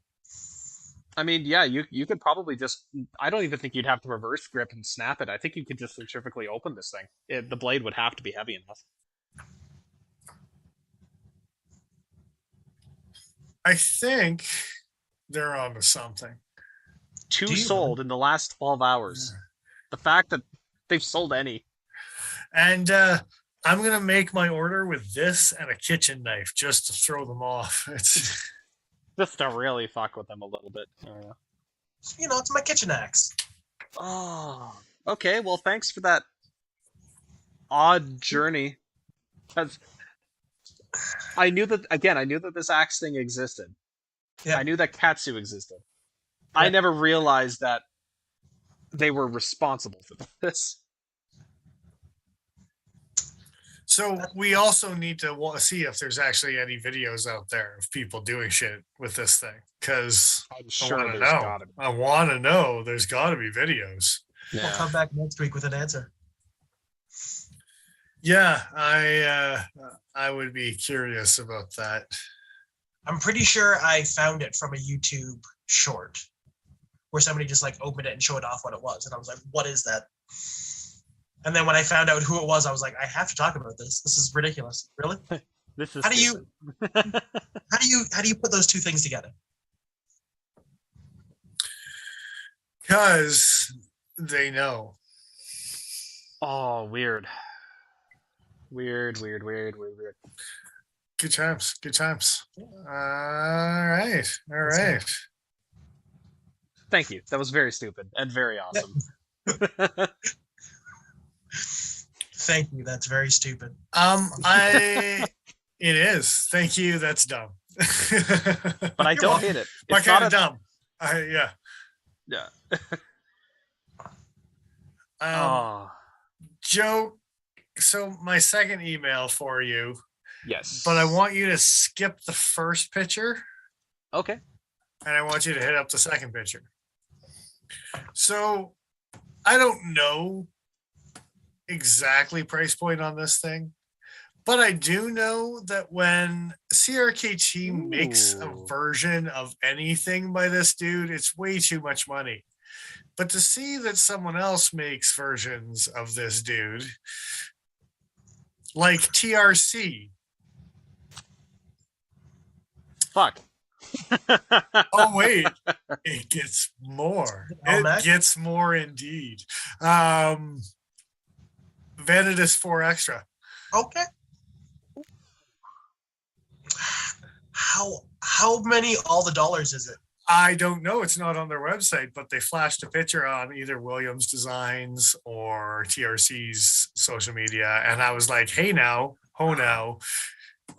I mean, yeah, you could probably just. I don't even think you'd have to reverse grip and snap it. I think you could just centrifugally open this thing. The blade would have to be heavy enough. I think they're onto something. Two Do you sold in the last 12 hours. The fact that they've sold any. And I'm gonna make my order with this and a kitchen knife just to throw them off. It's Just to really fuck with them a little bit. You know, it's my kitchen axe. Oh, okay. Well, thanks for that odd journey. 'Cause I knew that again. I knew that this axe thing existed. Yeah. I knew that Katsu existed. I Yeah. never realized that they were responsible for this. so we also need to see if there's actually any videos out there of people doing shit with this thing, because I'm I sure want to there's know. gotta be. I want to know. There's got to be videos. We'll come back next week with an answer. Yeah, I would be curious about that. I'm pretty sure I found it from a YouTube short where somebody just like opened it and showed off what it was. And I was like, what is that? And then when I found out who it was, I was like, I have to talk about this. This is ridiculous. Really? This is How do you- stupid. How do you put those two things together? Because they know. Oh, weird. Weird. Good times. Good times. All right. All right. Thank you. That was very stupid and very awesome. Thank you. That's very stupid. It is. Thank you. That's dumb. But I You're don't welcome. hate it. My It's kind not of dumb. Yeah. Yeah. Um, Joe, so my second email for you, yes. but I want you to skip the first picture Okay. and I want you to hit up the second picture. So I don't know exactly price point on this thing, but I do know that when CRKT makes a Ooh. version of anything by this dude, it's way too much money. But to see that someone else makes versions of this dude, like TRC. Fuck. Oh, wait, it gets more. It gets more indeed. Vanitas 4 Extra. Okay. How many all the dollars is it? I don't know. It's not on their website, but they flashed a picture on either Williams Designs or TRC's social media. And I was like, hey, now,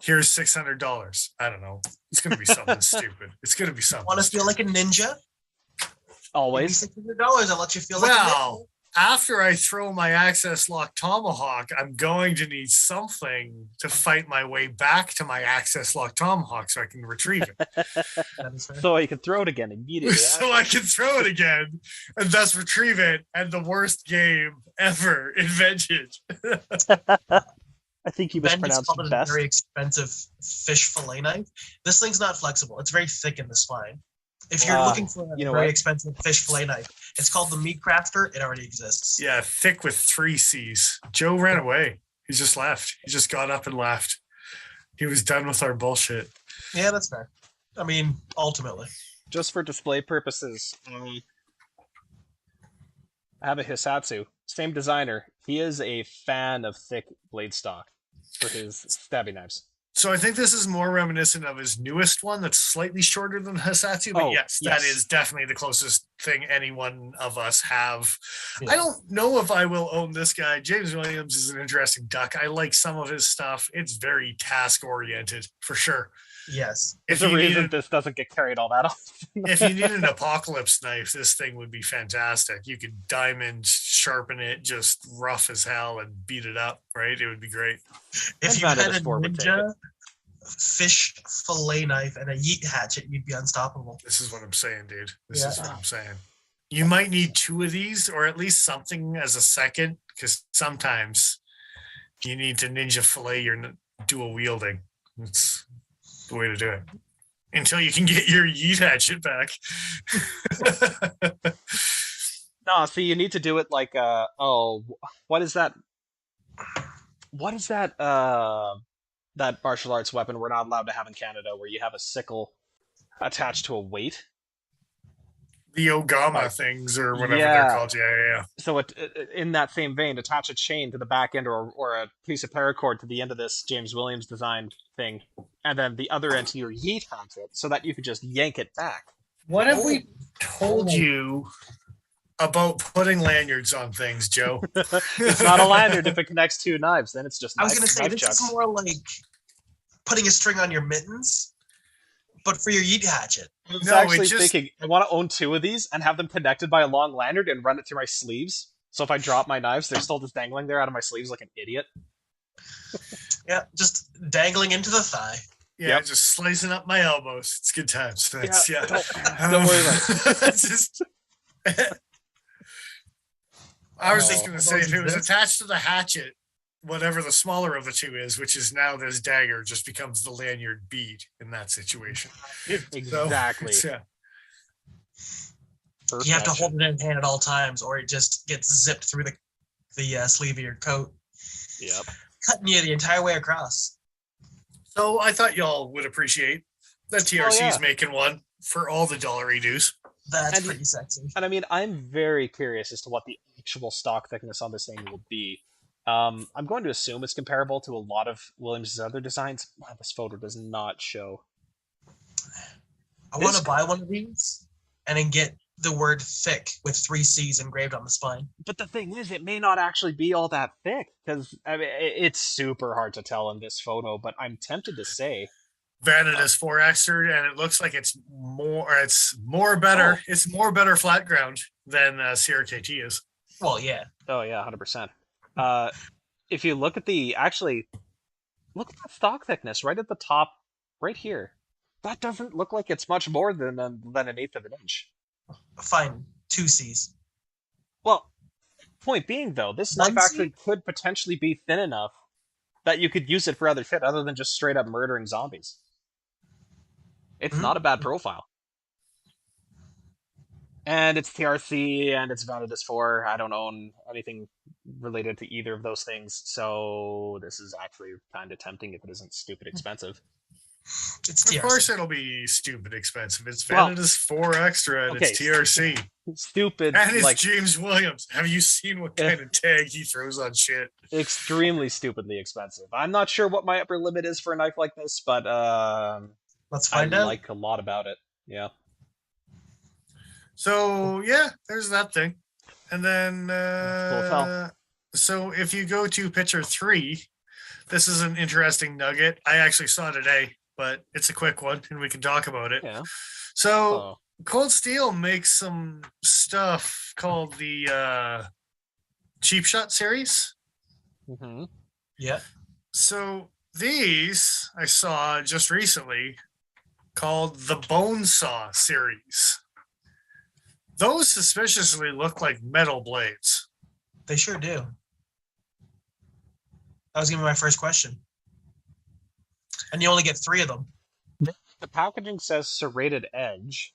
here's $600. I don't know. It's going to be something stupid. It's going to be something. Want to feel like a ninja? Always. $600. I'll let you feel like a ninja. Well, after I throw my Access Lock Tomahawk, I'm going to need something to fight my way back to my Access Lock Tomahawk so I can retrieve it. That is fair. So you can throw it again immediately. So I can throw it again and thus retrieve it and the worst game ever invented. I think you Ben just mispronounced called it a best. very expensive fish fillet knife. This thing's not flexible. It's very thick in the spine. If you're looking for a very expensive fish fillet knife, it's called the Meat Crafter. It already exists. Yeah, thick with 3 C's. Joe ran away. He just left. He just got up and left. He was done with our bullshit. Yeah, that's fair. I mean, ultimately. Just for display purposes, I have a Hisatsu. Same designer. He is a fan of thick blade stock for his stabby knives. So I think this is more reminiscent of his newest one that's slightly shorter than Hisatsu, but Oh, yes, that yes. is definitely the closest thing any one of us have. Yeah. I don't know if I will own this guy. James Williams is an interesting duck. I like some of his stuff. It's very task oriented for sure. Yes. There's If a you reason needed, this doesn't get carried all that often. if you need an apocalypse knife, this thing would be fantastic. You could diamond sharpen it just rough as hell and beat it up, right? It would be great. If you had Vandalus a 4 would take ninja fish fillet knife and a yeet hatchet, you'd be unstoppable. This is what I'm saying, dude. This Yeah. is what I'm saying. You might need two of these or at least something as a second, because sometimes you need to ninja fillet your dual wielding. It's the way to do it. Until you can get your yeet hatchet back. No, see, you need to do it like what is that? What is that? That martial arts weapon we're not allowed to have in Canada, where you have a sickle attached to a weight. The Ogama Like, things or whatever yeah. they're called. Yeah. So in that same vein, attach a chain to the back end or a piece of paracord to the end of this James Williams design thing, and then the other end to your yeet hatchet, so that you could just yank it back. What have we told you about putting lanyards on things, Joe? It's not a lanyard if it connects two knives. Then it's just I was going to say, knife this chucks. is more like putting a string on your mittens, but for your yeet hatchet. I was No, actually it just- thinking I want to own two of these and have them connected by a long lanyard and run it through my sleeves. So if I drop my knives, they're still just dangling there out of my sleeves like an idiot. Yeah, just dangling into the thigh. Yeah, Yep. just slicing up my elbows. It's good times. Thanks. Yeah. Don't worry about it. It's just. I was just Oh. going to say, if it was attached to the hatchet, whatever the smaller of the two is, which is now this dagger, just becomes the lanyard bead in that situation. Exactly. So, yeah. You have to Perfection. hold it in hand at all times, or it just gets zipped through the sleeve of your coat, Yep. cutting you the entire way across. So I thought y'all would appreciate that TRC is yeah. making one for all the dollar redos. That's And- pretty sexy. And I mean, I'm very curious as to what the actual stock thickness on this thing will be. I'm going to assume it's comparable to a lot of Williams' other designs. Wow, this photo does not show. I want This- to buy one of these and then get the word thick with 3 C's engraved on the spine. But the thing is, it may not actually be all that thick, because I mean, it's super hard to tell in this photo, but I'm tempted to say Vanada's 4X'd, and it looks like it's more better. It's more better flat ground than Sierra KT is. Well, yeah. Oh yeah, 100%. If you look at look at the stock thickness right at the top, right here. That doesn't look like it's much more than an eighth of an inch. Fine. 2 C's. Well, point being though, this One knife actually C? could potentially be thin enough that you could use it for other shit other than just straight up murdering zombies. It's not a bad profile. And it's TRC and it's Vanadis 4. I don't own anything related to either of those things, so this is actually kind of tempting if it isn't stupid expensive. It's Of TRC. course, it'll be stupid expensive. It's Well, Vanada's 4 Extra, and okay, it's TRC. Stupid, And it's like James Williams. Have you seen what kind of tag he throws on shit? extremely stupidly expensive. I'm not sure what my upper limit is for a knife like this, but Let's I find out. like a lot about it. Yeah. So yeah, there's that thing. And then Full of hell. so if you go to picture 3, this is an interesting nugget. I actually saw today, but it's a quick one and we can talk about it. Yeah. So Oh. Cold Steel makes some stuff called the Cheap Shot series. Mm-hmm. Yeah. So these I saw just recently called the Bone Saw series. Those suspiciously look like metal blades. They sure do. That was going to be my first question. And you only get 3 of them. The packaging says serrated edge.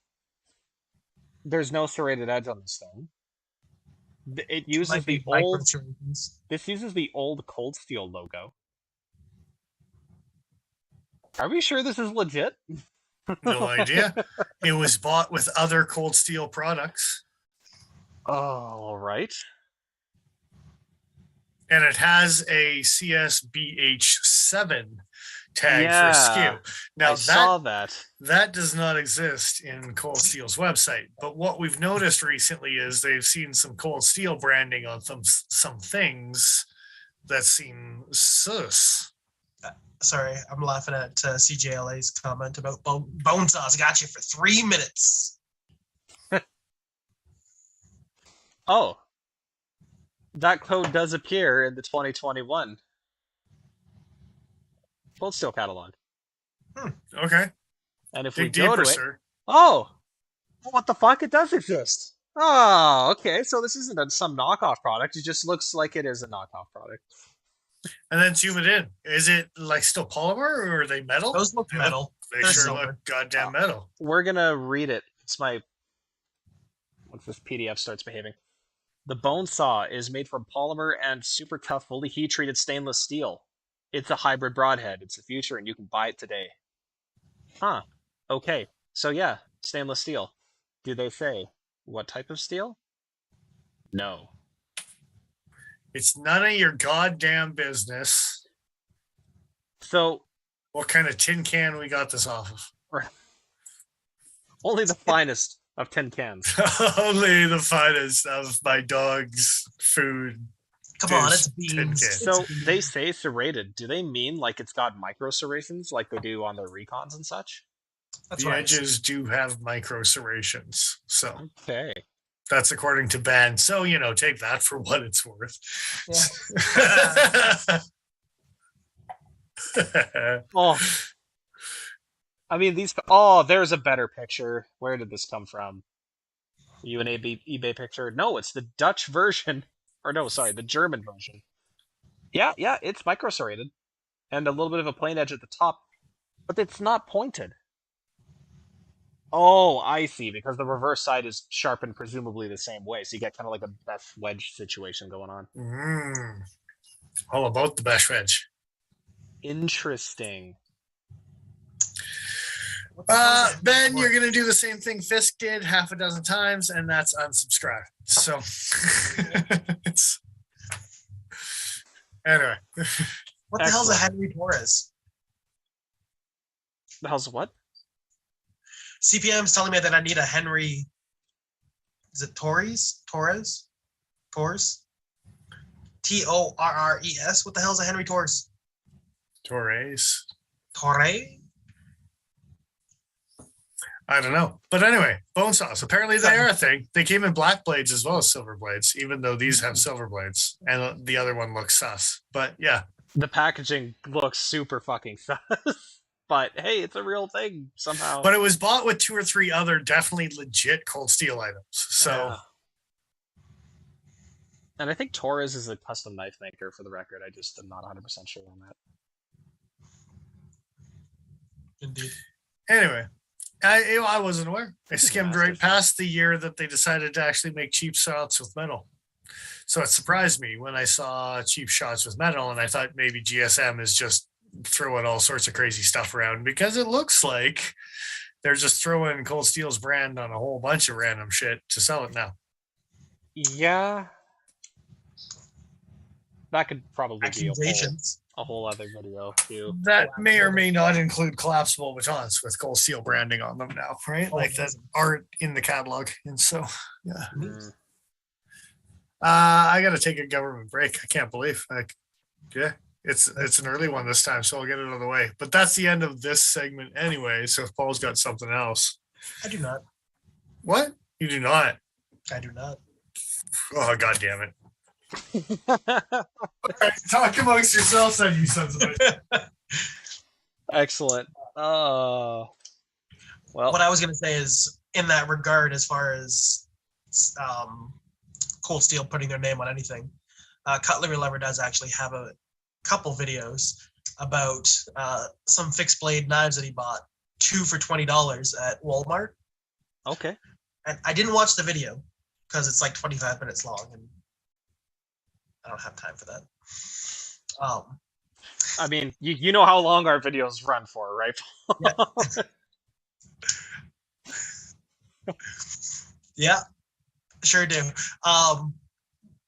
There's no serrated edge on this thing. It uses Might be the old. micro-serrations. This uses the old Cold Steel logo. Are we sure this is legit? No idea. It was bought with other Cold Steel products. Oh, all right. And it has a CSBH7 tag for skew. Now I saw that. that does not exist in Cold Steel's website. But what we've noticed recently is they've seen some Cold Steel branding on some things that seem sus. Sorry, I'm laughing at CJLA's comment about bone saws. Got you for 3 minutes. Oh, that code does appear in the 2021 Cold Steel catalog. Okay. And if Dig we go deeper, to it, sir. oh, what the fuck? It does exist. Oh, okay. So this isn't some knockoff product. It just looks like it is a knockoff product. And then zoom it in. Is it like still polymer or are they metal? Those look metal. They They're sure silver. look goddamn metal. We're gonna read it. It's my once this PDF starts behaving. The bone saw is made from polymer and super tough, fully heat treated stainless steel. It's a hybrid broadhead. It's the future, and you can buy it today. Huh. Okay. So yeah, stainless steel. Do they say what type of steel? No. It's none of your goddamn business So what kind of tin can we got this off of. only the finest of tin cans. Only the finest of my dog's food. Come on, it's Tin can. beans. So they say serrated. Do they mean like it's got micro serrations like they do on their recons and such? That's The right. edges do have micro serrations. So Okay. that's according to Ben. So, take that for what it's worth. Oh. I mean, these. Oh, there's a better picture. Where did this come from? You an eBay picture? No, it's the Dutch version. Or no, sorry, the German version. Yeah, it's micro serrated. And a little bit of a plain edge at the top. But it's not pointed. Oh, I see, because the reverse side is sharpened presumably the same way, so you get kind of like a Beth wedge situation going on. All about the best wedge. Interesting. Ben, you're going to do the same thing Fisk did half a dozen times, and that's unsubscribe. So, anyway. What the hell's a Henry Torres? The hell's what? CPM's telling me that I need a Henry. Is it Torres? Torres? Torres? Torres? What the hell's a Henry Torres? Torres. Torre? I don't know. But anyway, bone saws. Apparently they are a thing. They came in black blades as well as silver blades, even though these have silver blades. And the other one looks sus. But yeah. The packaging looks super fucking sus. But hey, it's a real thing somehow. But it was bought with 2 or 3 other definitely legit Cold Steel items. So. Yeah. And I think Torres is a custom knife maker, for the record. I just am not 100% sure on that. Indeed. Anyway. I wasn't aware. I skimmed right Massive. past the year that they decided to actually make cheap shots with metal. So it surprised me when I saw cheap shots with metal, and I thought maybe GSM is just throwing all sorts of crazy stuff around, because it looks like they're just throwing Cold Steel's brand on a whole bunch of random shit to sell it now. Yeah. That could probably be Accusations. a whole other video too. That may or may not include collapsible batons with Cold Steel branding on them now, right? Like that aren't in the catalog. And so, yeah. Mm. I got to take a government break. I can't believe. Yeah, it's an early one this time, so I'll get it out of the way. But that's the end of this segment anyway. So if Paul's got something else. I do not. What? You do not? I do not. Oh, God damn it. Okay, talk amongst yourselves then, you sons of bitch. Excellent. Well, What I was going to say is, in that regard, as far as Cold Steel putting their name on anything, Cutlery Lover does actually have a couple videos about some fixed blade knives that he bought, 2 for $20 at Walmart. okay. And I didn't watch the video because it's like 25 minutes long, and I don't have time for that. I mean, you know how long our videos run for, right? Yeah, sure do.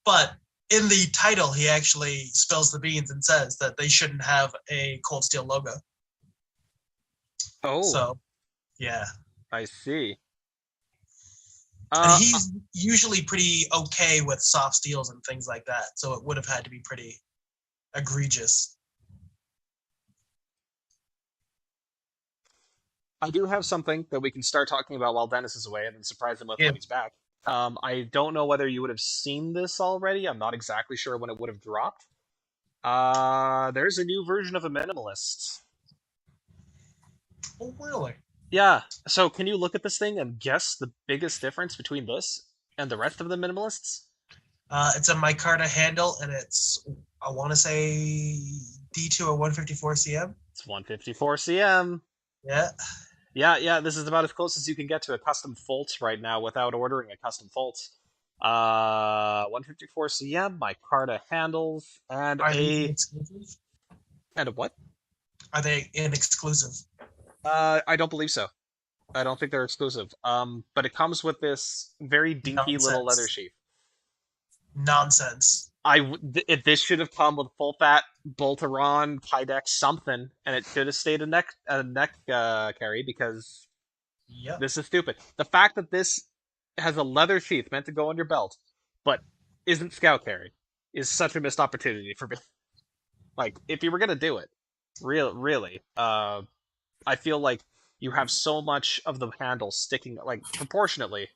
But in the title, he actually spills the beans and says that they shouldn't have a Cold Steel logo Oh, So, yeah. I see. And he's usually pretty okay with soft steals and things like that. So it would have had to be pretty egregious. I do have something that we can start talking about while Dennis is away, and then surprise him with Yeah. when he's back. I don't know whether you would have seen this already. I'm not exactly sure when it would have dropped. There's a new version of a minimalist. Oh, really? Yeah. So can you look at this thing and guess the biggest difference between this and the rest of the minimalists? It's a micarta handle, and it's, I want to say, D2 or 154 cm. It's 154 cm. Yeah. Yeah. This is about as close as you can get to a custom Fultz right now without ordering a custom Fultz. 154 cm, micarta handles, and Are they exclusive? and a what? Are they inexclusive? I don't believe so. I don't think they're exclusive. But it comes with this very dinky little leather Nonsense. sheath. Nonsense. This should have come with full fat Boltaron, Kydex, something, and it should have stayed a neck carry because Yep. this is stupid. The fact that this has a leather sheath meant to go on your belt, but isn't scout carry, is such a missed opportunity for me. Like, if you were gonna do it, really, I feel like you have so much of the handle sticking, like, proportionately.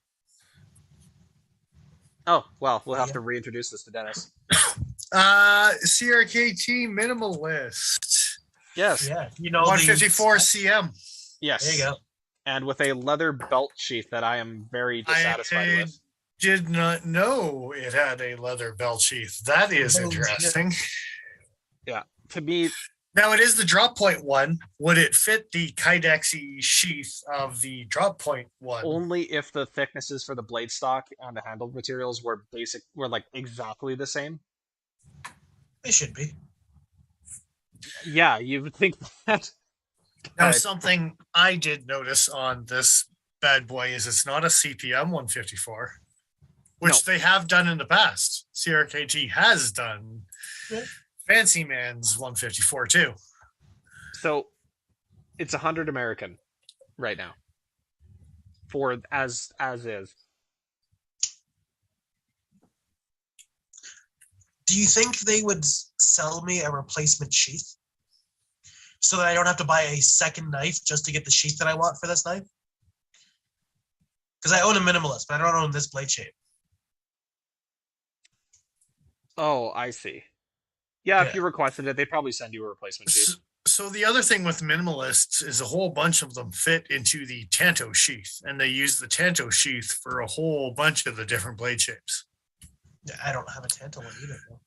Oh, well, we'll have to reintroduce this to Dennis. CRKT minimalist. Yes. Yeah. You know, 154 cm. Yes. There you go. And with a leather belt sheath that I am very dissatisfied I with. did not know it had a leather belt sheath. That is Oh, interesting. Yeah. To me, Now it is the drop point one. Would it fit the Kydexy sheath of the drop point one? only if the thicknesses for the blade stock and the handle materials were like exactly the same. They should be. Yeah, you would think that. Now, But something I did notice on this bad boy is it's not a CPM 154, which No. they have done in the past. CRKT has done Yeah. Fancy Man's 154 too. So it's 100 American right now. For as is. Do you think they would sell me a replacement sheath so that I don't have to buy a second knife just to get the sheath that I want for this knife? Because I own a minimalist, but I don't own this blade shape. Oh, I see. Yeah, if Yeah. you requested it, they'd probably send you a replacement sheath. So the other thing with minimalists is a whole bunch of them fit into the Tanto sheath, and they use the Tanto sheath for a whole bunch of the different blade shapes. I don't have a Tanto one either. Though.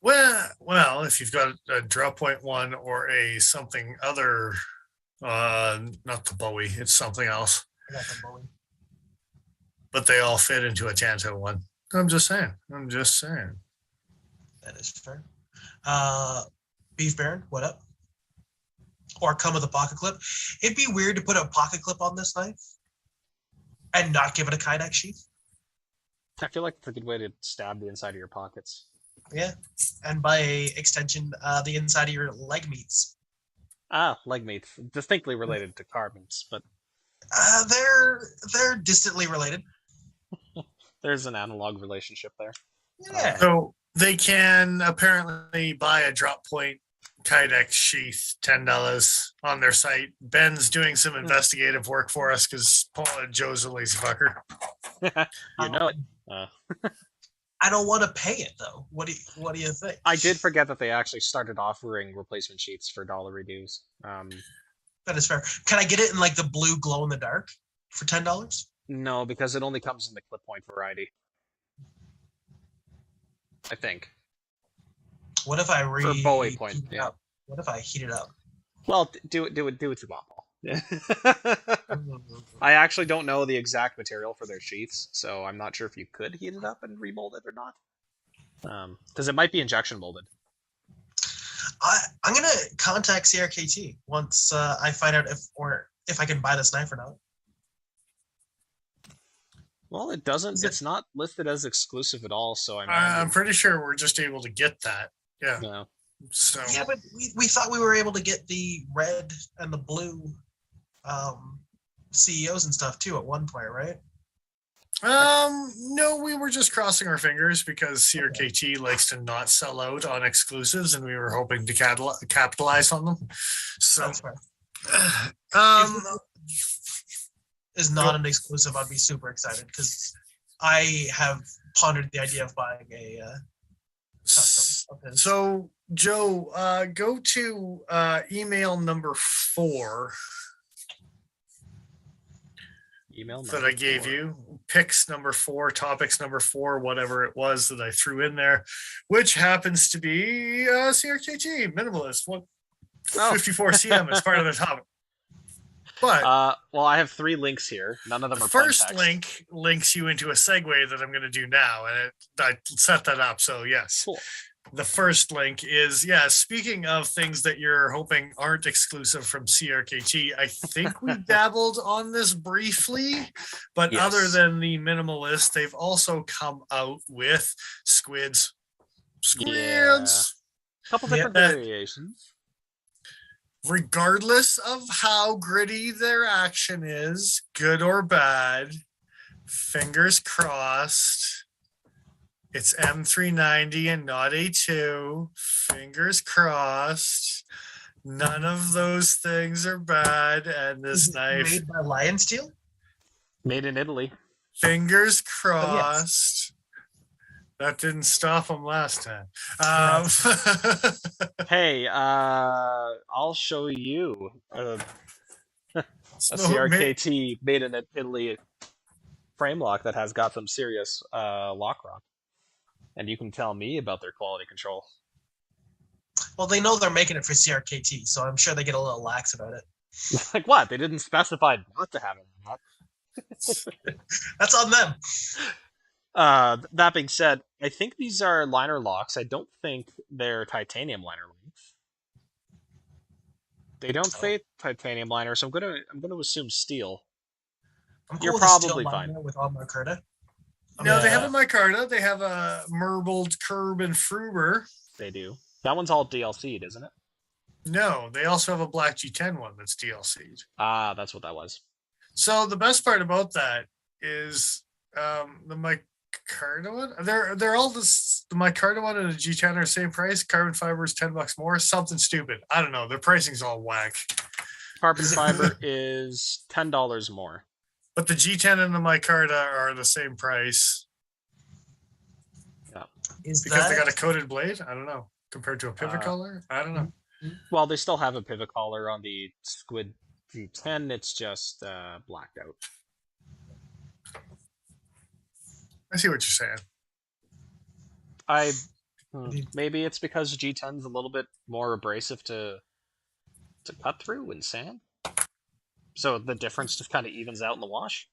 Well, if you've got a drop point one or a something other, not the Bowie, it's something else, I got the Bowie. but they all fit into a Tanto one. I'm just saying. That is fair. Beef Baron, what up? Or come with a pocket clip. It'd be weird to put a pocket clip on this knife and not give it a Kydex sheath. I feel like it's a good way to stab the inside of your pockets. Yeah, and by extension, the inside of your leg meats. Leg meats, distinctly related to carbons, but They're distantly related. there's an analog relationship there. Yeah. So they can apparently buy a drop point Kydex sheath, $10 on their site. Ben's doing some investigative work for us because Joe's a lazy fucker. You know it. I don't want to pay it though. What do you think? I did forget that they actually started offering replacement sheets for dollar reduce. That is fair. Can I get it in like the blue glow in the dark for $10? No, because it only comes in the clip point variety. I think. What if I For Bowie point, heat it yeah. up? What if I heat it up? Well, do what you want, Paul. I actually don't know the exact material for their sheaths, so I'm not sure if you could heat it up and remold it or not. Because it might be injection molded. I'm gonna contact CRKT once I find out if I can buy this knife or not. Well, it doesn't. It's not listed as exclusive at all, so I'm pretty sure we're just able to get that. Yeah. No. So Yeah, but we thought we were able to get the red and the blue CEOs and stuff too at one point, right? No, we were just crossing our fingers because CRKT likes to not sell out on exclusives, and we were hoping to capitalize on them. So, That's fair. um, Is not an exclusive, I'd be super excited because I have pondered the idea of buying a custom of his. so Joe, go to email number 4 Email that I gave you. Picks number 4, topics number 4, whatever it was that I threw in there, which happens to be CRKT minimalist. What 54 CM is part of the topic. But well, I have 3 links here. None of them the are plain first text. link links you into a segue that I'm going to do now, and I set that up. So yes, Cool. the first link is speaking of things that you're hoping aren't exclusive from CRKT, I think we dabbled on this briefly, but Yes. other than the minimalist, they've also come out with squids. A couple different variations. Regardless of how gritty their action is, good or bad, fingers crossed, it's M390 and not A2. Fingers crossed. None of those things are bad. And this knife, made by Lion Steel? Made in Italy. fingers crossed. That didn't stop them last time. Hey, I'll show you a CRKT made in Italy frame lock that has got some serious lock rock. And you can tell me about their quality control. Well, they know they're making it for CRKT, so I'm sure they get a little lax about it. Like what? They didn't specify not to have it or not. That's on them. That being said, I think these are liner locks. I don't think they're titanium liner locks. They don't say titanium liner, so I'm gonna assume steel. I'm cool You're with a steel probably liner fine. with all micarta. No, they have a micarta. They have a marbled curb and fruber. They do. That one's all DLC'd, isn't it? No, they also have a black G10 one that's DLC'd. Ah, that's what that was. So the best part about that is the micarta one. They're all the micarta one and the G10 are the same price. Carbon fiber is $10 more. Something stupid. I don't know. Their pricing's all whack. Carbon fiber is $10 more. But the G10 and the micarta are the same price. Yeah. Because they got a coated blade? I don't know. Compared to a pivot collar? I don't know. Well, they still have a pivot collar on the Squid G10. It's just blacked out. I see what you're saying. Maybe it's because G10's a little bit more abrasive to cut through in sand. So the difference just kind of evens out in the wash.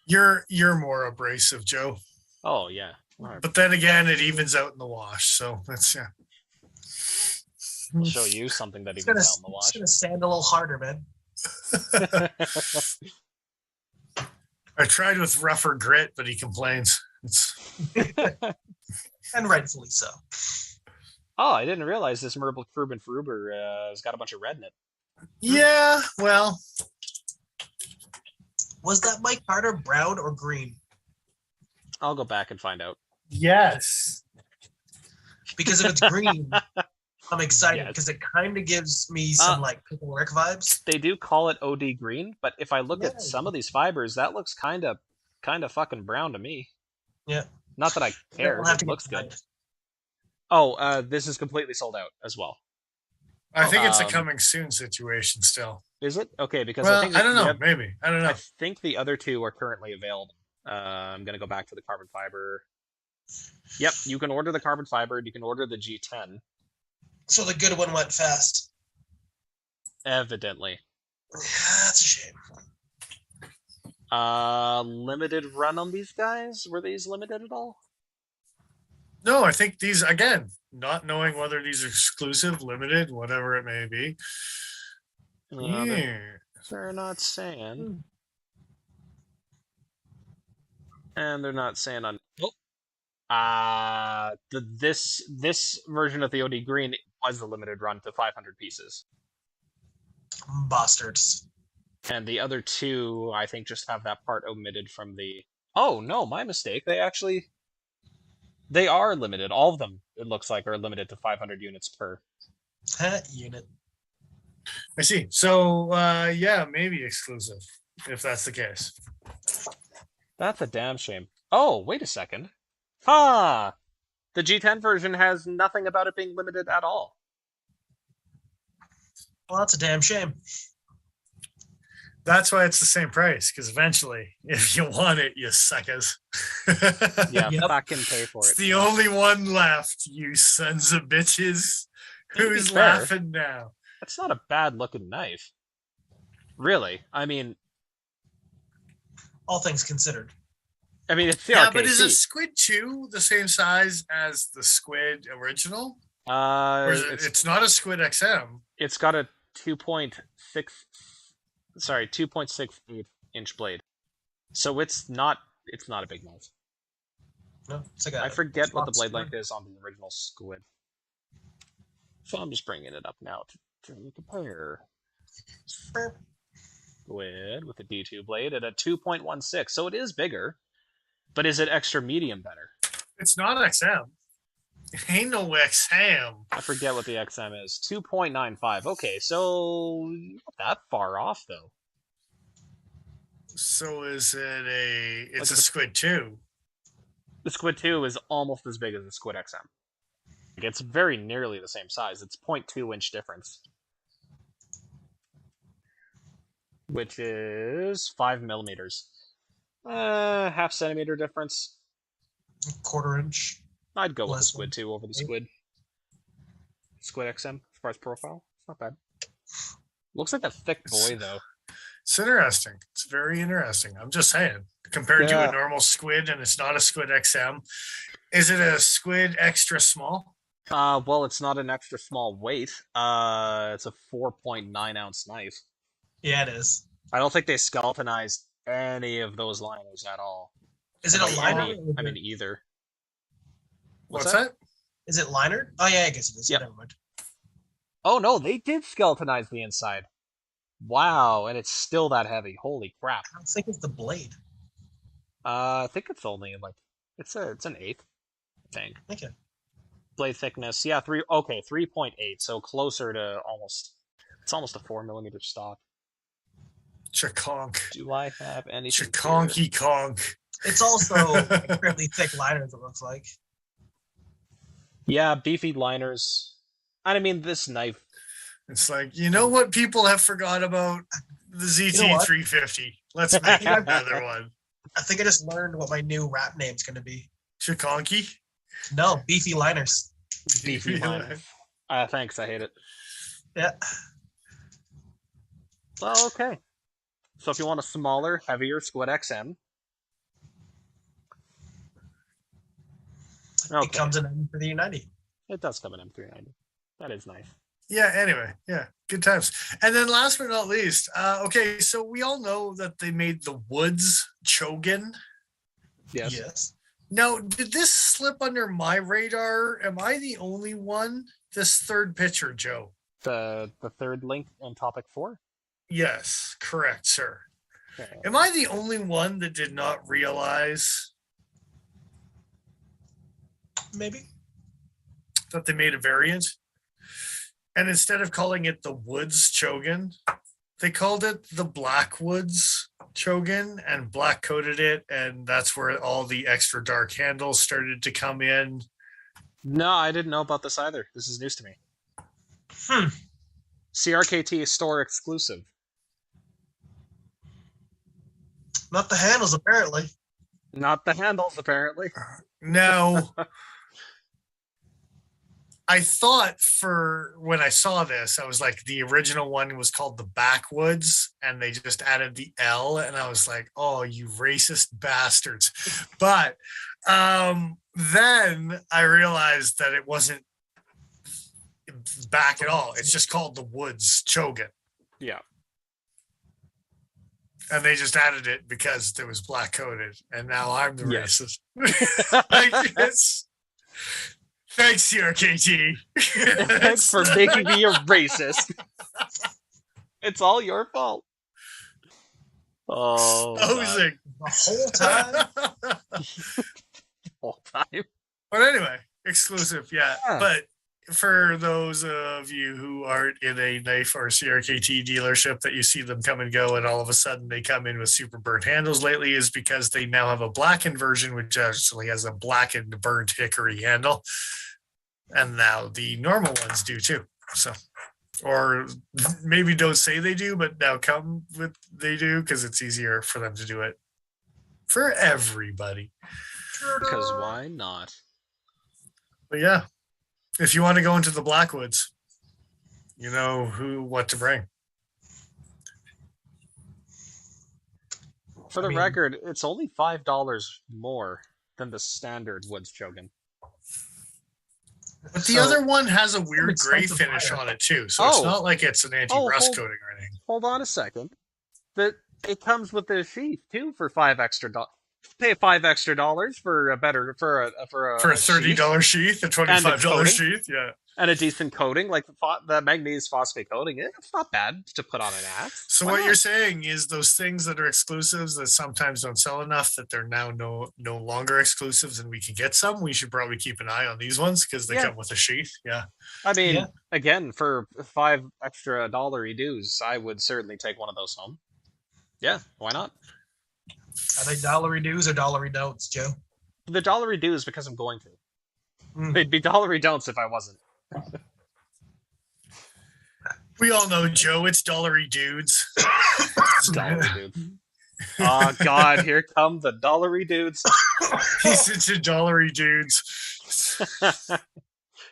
You're more abrasive, Joe. Oh yeah. But then again, it evens out in the wash. So that's I'll show you something that evens out in the wash. It's gonna sand a little harder, man. I tried with rougher grit, but he complains. And rightfully so. Oh, I didn't realize this Merble Fruben Fruber has got a bunch of red in it. Yeah, well. Was that Mike Carter brown or green? I'll go back and find out. Yes. Because if it's green, I'm excited because it kind of gives me some like Pickle Rick vibes. They do call it OD green, but if I look at some of these fibers, that looks kind of fucking brown to me. Yeah. Not that I care. It looks good. Oh, this is completely sold out as well. I think it's a coming soon situation still. Is it? Okay, because I think don't know. Maybe. I don't know. I think the other two are currently available. I'm going to go back to the carbon fiber. Yep, you can order the carbon fiber and you can order the G10. So the good one went fast. Evidently. That's a shame. Limited run on these guys? Were these limited at all? No, I think these, again, not knowing whether these are exclusive, limited, whatever it may be. They're not saying. And they're not saying on. This version of the OD Green was the limited run to 500 pieces. Bastards. And the other two, I think, just have that part omitted from the... Oh, no, my mistake. They are limited. All of them, it looks like, are limited to 500 units per. Unit. I see. So, yeah, maybe exclusive, if that's the case. That's a damn shame. Oh, wait a second. Ha! The G10 version has nothing about it being limited at all. Well, that's a damn shame. That's why it's the same price, because eventually, if you want it, you suckers. Yeah, Yep. fucking pay for It's it. the only one left, you sons of bitches. To be Who's fair, laughing now? That's not a bad looking knife. Really. I mean, All things considered. it's the Yeah, RKT. but is a Squid 2 the same size as the Squid original? Or is it, it's not a Squid XM. It's got a 2.68 inch blade. So it's not a big knife. No, it's like a I forget what the small blade length squid. is on the original Squid. So I'm just bringing it up now to compare. Squid with a D2 blade at a 2.16. So it is bigger, but is it extra medium better? It's not XM. It ain't no XM. I forget what the XM is. 2.95. Okay, so not that far off though. So is it a? It's Like a the- Squid 2. The Squid 2 is almost as big as the Squid XM. Like, it's very nearly the same size. It's 0.2 inch difference. Which is 5 millimeters. Half centimeter difference. Quarter inch. I'd go with the Less Squid 2 over the Squid. Squid XM, as far as profile. It's not bad. Looks like a thick boy, though. It's interesting. It's very interesting. I'm just saying. Compared to Yeah. a normal Squid, and it's not a Squid XM. Is it a Squid extra small? Well, it's not an extra small weight. It's a 4.9 ounce knife. Yeah, it is. I don't think they skeletonized any of those liners at all. Is it By a liner? any, I mean, either. What's that? Is it liner? Oh yeah, I guess it is. Yeah, Yep. never mind. Oh no, they did skeletonize the inside. Wow, and it's still that heavy. Holy crap. I don't think it's the blade. I think it's only like it's an eighth, I think. Okay. Blade thickness, yeah, 3.8, so closer to almost. It's almost a 4 millimeter stock. Chaconk. Do I have anything? here? Chaconky conk. It's also incredibly thick liners, it looks like. Yeah, beefy liners. And I mean, this knife. It's like, you know what people have forgot about? The know what? ZT350. Let's make another one. I think I just learned what my new rap name's gonna be. Chaconky? No, beefy liners. Beefy liners. Thanks, I hate it. Yeah. Well, okay. So if you want a smaller, heavier Squid XM. Okay. It comes in M for the U90. It does come in M390. That is nice. Yeah, anyway, yeah, good times. And then last but not least, okay, so we all know that they made the Woods Chogan. Yes. Yes. Now, did this slip under my radar? Am I the only one? This third picture, Joe. The third link in topic 4. Yes, correct, sir. Okay. Am I the only one that did not realize Maybe. that they made a variant? And instead of calling it the Woods Chogan, they called it the Blackwoods Chogan and black coated it. And that's where all the extra dark handles started to come in. No, I didn't know about this either. This is news to me. Hmm. CRKT store exclusive. Not the handles, apparently. Not the handles, apparently. Now, I thought for when I saw this, I was like, the original one was called the Backwoods, and they just added the L, and I was like, oh, you racist bastards. But then I realized that it wasn't back at all. It's just called the Woods Chogan. Yeah. And they just added it because it was black coated, and now I'm the Yes. racist. Like, it's, thanks, CRKT. Thanks for making me a racist. It's all your fault. Oh, God. Posing. The whole time. Whole time. But anyway, exclusive, yeah. Yeah. But for those of you who aren't in a knife or CRKT dealership that you see them come and go, and all of a sudden they come in with super burnt handles lately, is because they now have a blackened version, which actually has a blackened burnt hickory handle. And now the normal ones do too. So, or maybe don't say they do, but now come with they do because it's easier for them to do it for everybody. Because why not? But yeah, if you want to go into the Blackwoods, you know what to bring. For the record, it's only $5 more than the standard Woods Chogan. But the other one has a weird gray finish on it too, so it's not like it's an anti-rust coating or anything. Hold on a second. It comes with a sheath too for $5 extra. Pay $5 extra for a better for a $30 sheath, a $25 sheath, yeah, and a decent coating like the manganese phosphate coating. It's not bad to put on an axe. So what you're saying is those things that are exclusives that sometimes don't sell enough that they're now no longer exclusives, and we can get some. We should probably keep an eye on these ones because they come with a sheath. Yeah, I mean, again, for $5 extra dues, I would certainly take one of those home. Yeah, why not? Are they dollary dues or dollary don'ts, Joe? The dollary dues because I'm going to. They'd be dollary don'ts if I wasn't. We all know, Joe, it's dollary dudes. Dollary dudes. Oh, God, here come the dollary dudes. He's such a dollary dudes.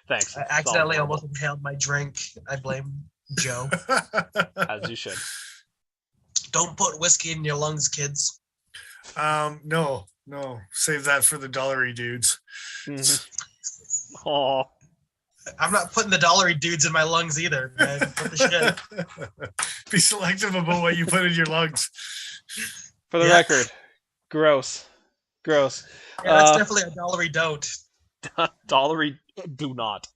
Thanks. I accidentally almost inhaled my drink. I blame Joe. As you should. Don't put whiskey in your lungs, kids. No. Save that for the dollary dudes. Oh. I'm not putting the dollary dudes in my lungs either, man. What the shit? Be selective about what you put in your lungs. For the record, gross. Yeah, that's definitely a dollary don't. Dollary do not.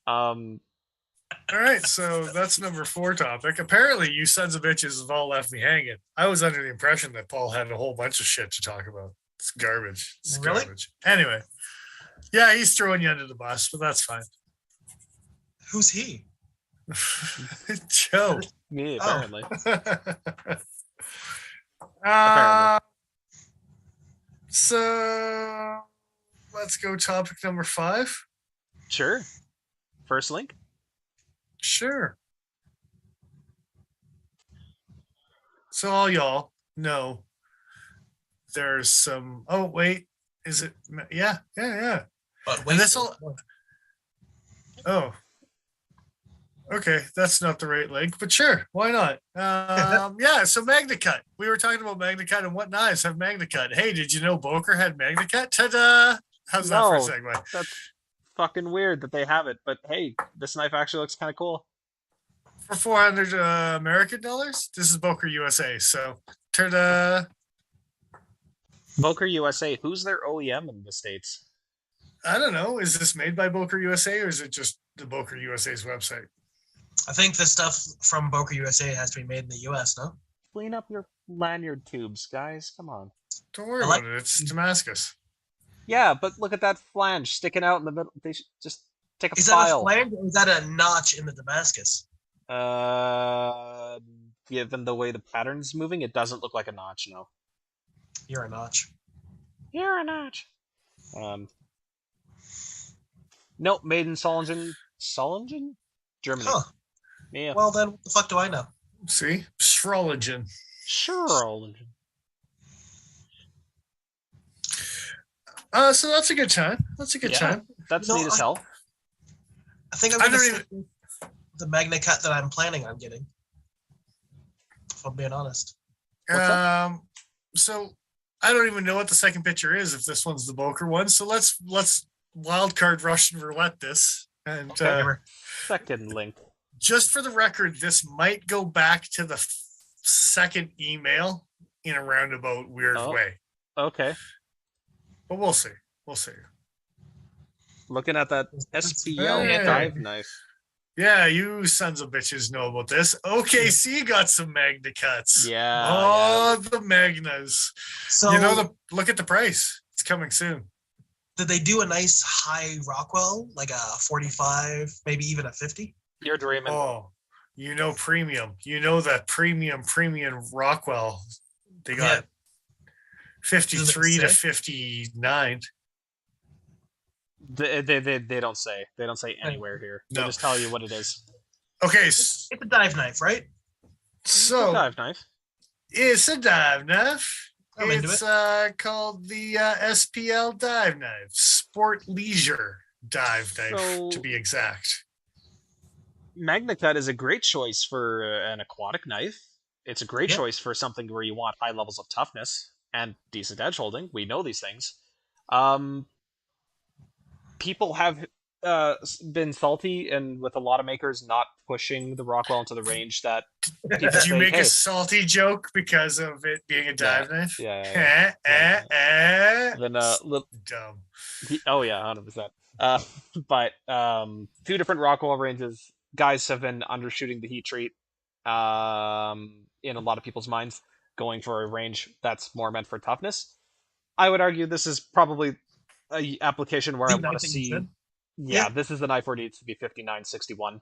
All right, so that's number 4 topic. Apparently, you sons of bitches have all left me hanging. I was under the impression that Paul had a whole bunch of shit to talk about. It's garbage. It's really? Garbage. Anyway, yeah, he's throwing you under the bus, but that's fine. Who's he? Joe. Me, apparently. Apparently. So, let's go topic number 5. Sure. First link? Sure. So all y'all know there's some. Oh wait, is it? Yeah. But wait, and this all. Oh. Okay, that's not the right link, but sure, why not? Yeah, so MagnaCut. We were talking about MagnaCut and what knives have MagnaCut. Hey, did you know Boker had MagnaCut? Ta-da! How's that for a segue? That's fucking weird that they have it, but hey, this knife actually looks kind of cool. For 400 American dollars, this is Boker USA. So, ta-da! Boker USA. Who's their OEM in the States? I don't know. Is this made by Boker USA or is it just the Boker USA's website? I think the stuff from Boker USA has to be made in the US, no? Clean up your lanyard tubes, guys. Come on. Don't worry about it. It's Damascus. Yeah, but look at that flange sticking out in the middle. They should just take a Is file. that a flange or is that a notch in the Damascus? Given the way the pattern's moving, it doesn't look like a notch, no. You're a notch. You're a notch. Nope, made in Solingen, Germany. Huh. Yeah. Well, then what the fuck do I know? See? Schrolingen. Solingen. So that's a good time. That's a good time. That's neat as hell. I think I'm going to stick with the MagnaCut that I'm planning on getting. If I'm being honest. So I don't even know what the second picture is if this one's the Boker one. So let's wild card Russian roulette this. And second link. Just for the record, this might go back to the second email in a roundabout weird way. Okay. But we'll see. We'll see. Looking at that SPL dive knife. Yeah, you sons of bitches know about this. OKC got some Magna cuts. Yeah, Oh, the Magnas. So Look at the price. It's coming soon. did they do a nice high Rockwell, like a 45, maybe even a 50? You're dreaming. Oh, premium. That premium Rockwell. They got 53 to 59. They don't say. They don't say anywhere here. They No. just tell you what it is. Okay, It's a dive knife, right? so Dive knife. it's a dive knife. I'm into It's called the SPL dive knife, Sport Leisure dive knife, So- to be exact. Magna Cut is a great choice for an aquatic knife. It's a great Yep. choice for something where you want high levels of toughness and decent edge holding. We know these things. People have been salty and with a lot of makers not pushing the Rockwell into the range that people Did you say, make hey, a salty joke because of it being a dive knife? yeah. Then Dumb. oh yeah, 100%. But two different Rockwell ranges. Guys have been undershooting the heat treat in a lot of people's minds, going for a range that's more meant for toughness. I would argue this is probably a application where I want to see. Yeah, this is the knife where it needs to be 59, 61,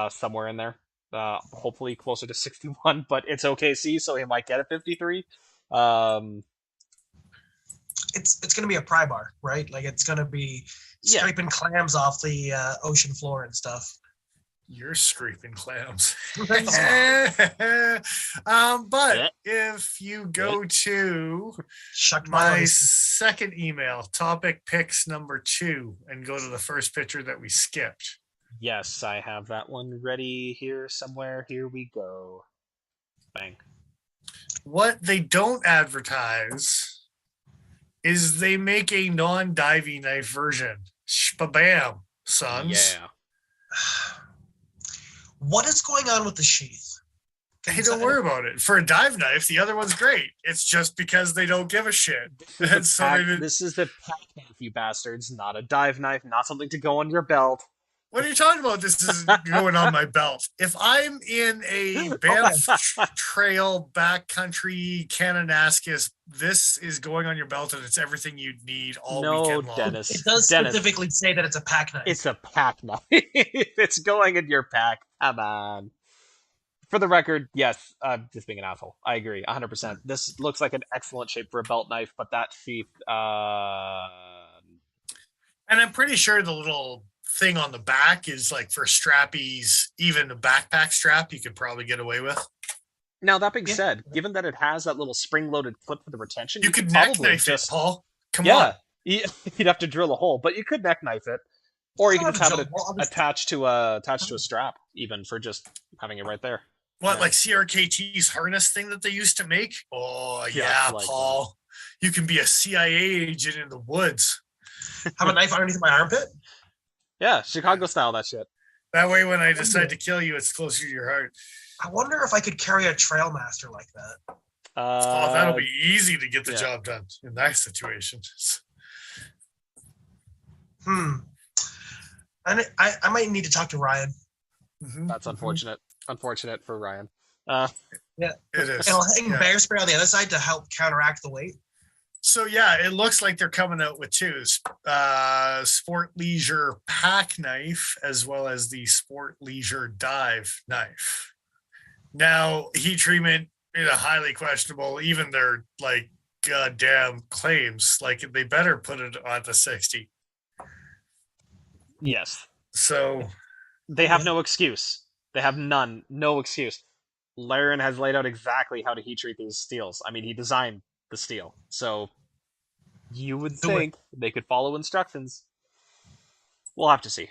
somewhere in there. Hopefully closer to 61, but it's OKC, so he might get a 53. It's going to be a pry bar, right? Like it's going to be scraping clams off the ocean floor and stuff. You're scraping clams. Yeah. But if you go to Shucked my my second email, topic picks number 2, and go to the first picture that we skipped. Yes, I have that one ready here somewhere. Here we go. Bang. What they don't advertise is they make a non-diving knife version. Shpabam, sons. Yeah. What is going on with the sheath? Hey, don't worry about it. For a dive knife, the other one's great. It's just because they don't give a shit. This is the pack knife, you bastards, not a dive knife, not something to go on your belt. What are you talking about? This is going on my belt. If I'm in a Banff Trail backcountry Kananaskis, this is going on your belt, and it's everything you'd need all weekend long. Dennis. It does specifically say that it's a pack knife. It's a pack knife. It's going in your pack. Come on. For the record, yes, I'm just being an asshole. I agree, 100%. This looks like an excellent shape for a belt knife, but that sheath... And I'm pretty sure the little thing on the back is like for strappies, even a backpack strap you could probably get away with. Now, that being said, given that it has that little spring-loaded clip for the retention, you could neck knife it, Paul. Come on. You'd have to drill a hole, but you could neck knife it. Or you could just have it attached to a strap, even, for just having it right there. What, like CRKT's harness thing that they used to make? Oh, yeah, like Paul. That. You can be a CIA agent in the woods. Have a knife underneath my armpit? Yeah, Chicago style, that shit. That way, when I decide to kill you, it's closer to your heart. I wonder if I could carry a Trailmaster like that. That'll be easy to get the job done in that situation. And I might need to talk to Ryan. Mm-hmm. That's unfortunate. Unfortunate for Ryan. Yeah, it is. And I'll hang bear spray on the other side to help counteract the weight. So yeah, it looks like they're coming out with 2: Sport Leisure pack knife as well as the Sport Leisure dive knife. Now, heat treatment is highly questionable. Even their like goddamn claims, like they better put it on the 60. Yes. So they have no excuse. They have no excuse. Laren has laid out exactly how to heat treat these steels. I mean, he designed the steel, so you would think they could follow instructions. We'll have to see.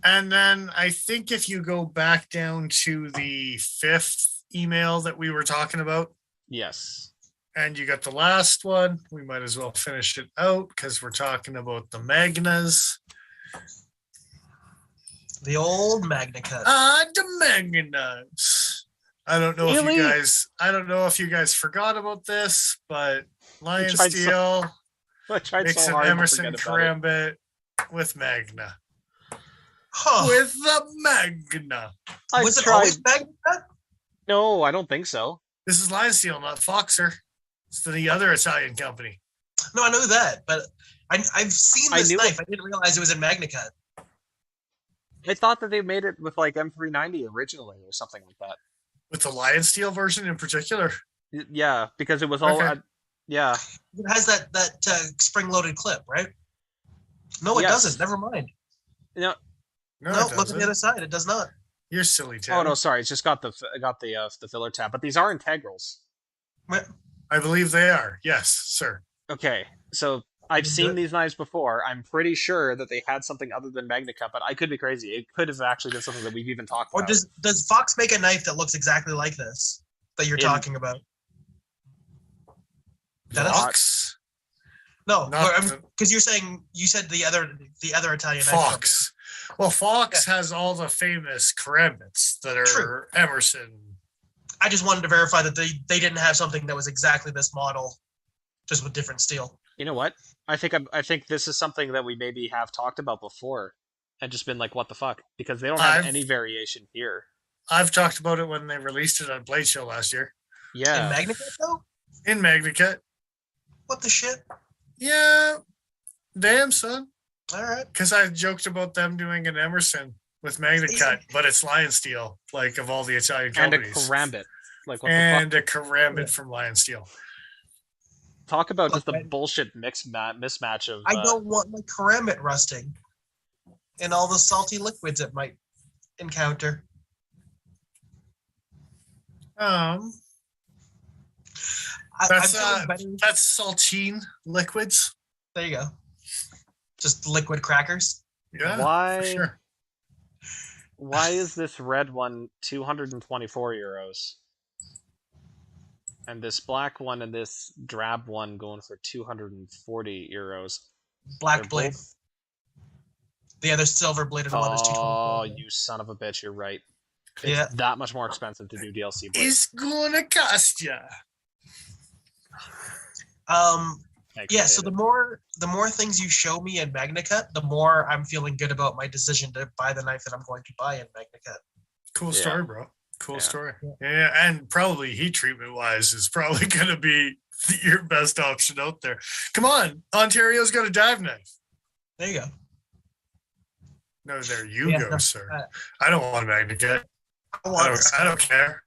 And then I think if you go back down to the 5th email that we were talking about. Yes. And you got the last one. We might as well finish it out because we're talking about the Magnas. The old Magna cut. The Magnas. I don't know if you guys forgot about this, but Lion Steel makes an Emerson Karambit with Magna. Huh. with the Magna. I Was it tried. always Magna? No, I don't think so. This is Lion Steel, not Foxer. It's the other Italian company. No, I know that, but I've seen I this knew knife. I didn't realize it was in Magnicut. I thought that they made it with like M390 originally or something like that. With the Lion Steel version in particular. Yeah, because it was all. Okay. Yeah. It has that spring-loaded clip, right? No, it Yes. doesn't. Never mind. No. No, No, it look at the doesn't. other side. It does not. You're silly, Tim. Oh no, sorry. It's just got the filler tab, but these are integrals. I believe they are. Yes, sir. Okay, so I've Did seen it- these knives before. I'm pretty sure that they had something other than Magna Cup, but I could be crazy. It could have actually been something that we've even talked Or about. does Fox make a knife that looks exactly like this that you're In- talking about? Dennis? Fox. No, Not because you said the other Italian knife Fox. Well, Fox has all the famous karambits that are True. Emerson. company. I just wanted to verify that they didn't have something that was exactly this model, just with different steel. You know what? I think this is something that we maybe have talked about before, and just been like, what the fuck? Because they don't have any variation here. I've talked about it when they released it on Blade Show last year. Yeah. In Magnicut though? In Magnicut. What the shit? Yeah. Damn, son. All right. Because I joked about them doing an Emerson with Magnicut, but it's Lion Steel, like of all the Italian And a companies. karambit. Like, what the And fuck? a karambit from Lion Steel. Talk about just the Okay. bullshit mismatch of. I don't want my karambit rusting and all the salty liquids it might encounter. Um, I'm That's, feeling better. that's saltine liquids. There you go. Just liquid crackers. Yeah, Why? for sure. Why is this red one 224 euros? And this black one and this drab one going for 240 euros. Black They're blade. both- The other silver bladed one is Oh, 224. you son of a bitch! You're right. It's Yeah. that much more expensive to do DLC blades. It's gonna cost ya. Thanks, Yeah, so David. the more things you show me in Magnicut, the more I'm feeling good about my decision to buy the knife that I'm going to buy in Magnicut. Cool Yeah. story, bro. Cool Yeah. story. Yeah. Yeah, and probably heat treatment wise is probably gonna be your best option out there. Come on, Ontario's got a dive knife. There you go. No, there you Yeah, go, no, sir. uh, I don't want Magnicut. I don't care.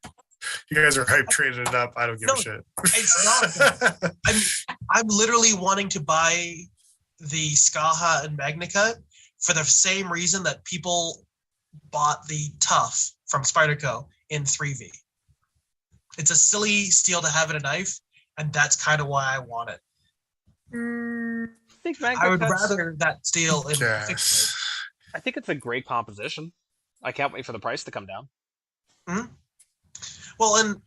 You guys are hype trading it up. I don't give No, a shit. It's not. I'm literally wanting to buy the Skaha and Magnicut for the same reason that people bought the Tough from Spyderco in 3V. It's a silly steel to have in a knife, and that's kind of why I want it. I think I would Magna Cut's- rather that steel in fixed blade. Yes. I think it's a great composition. I can't wait for the price to come down. Well, and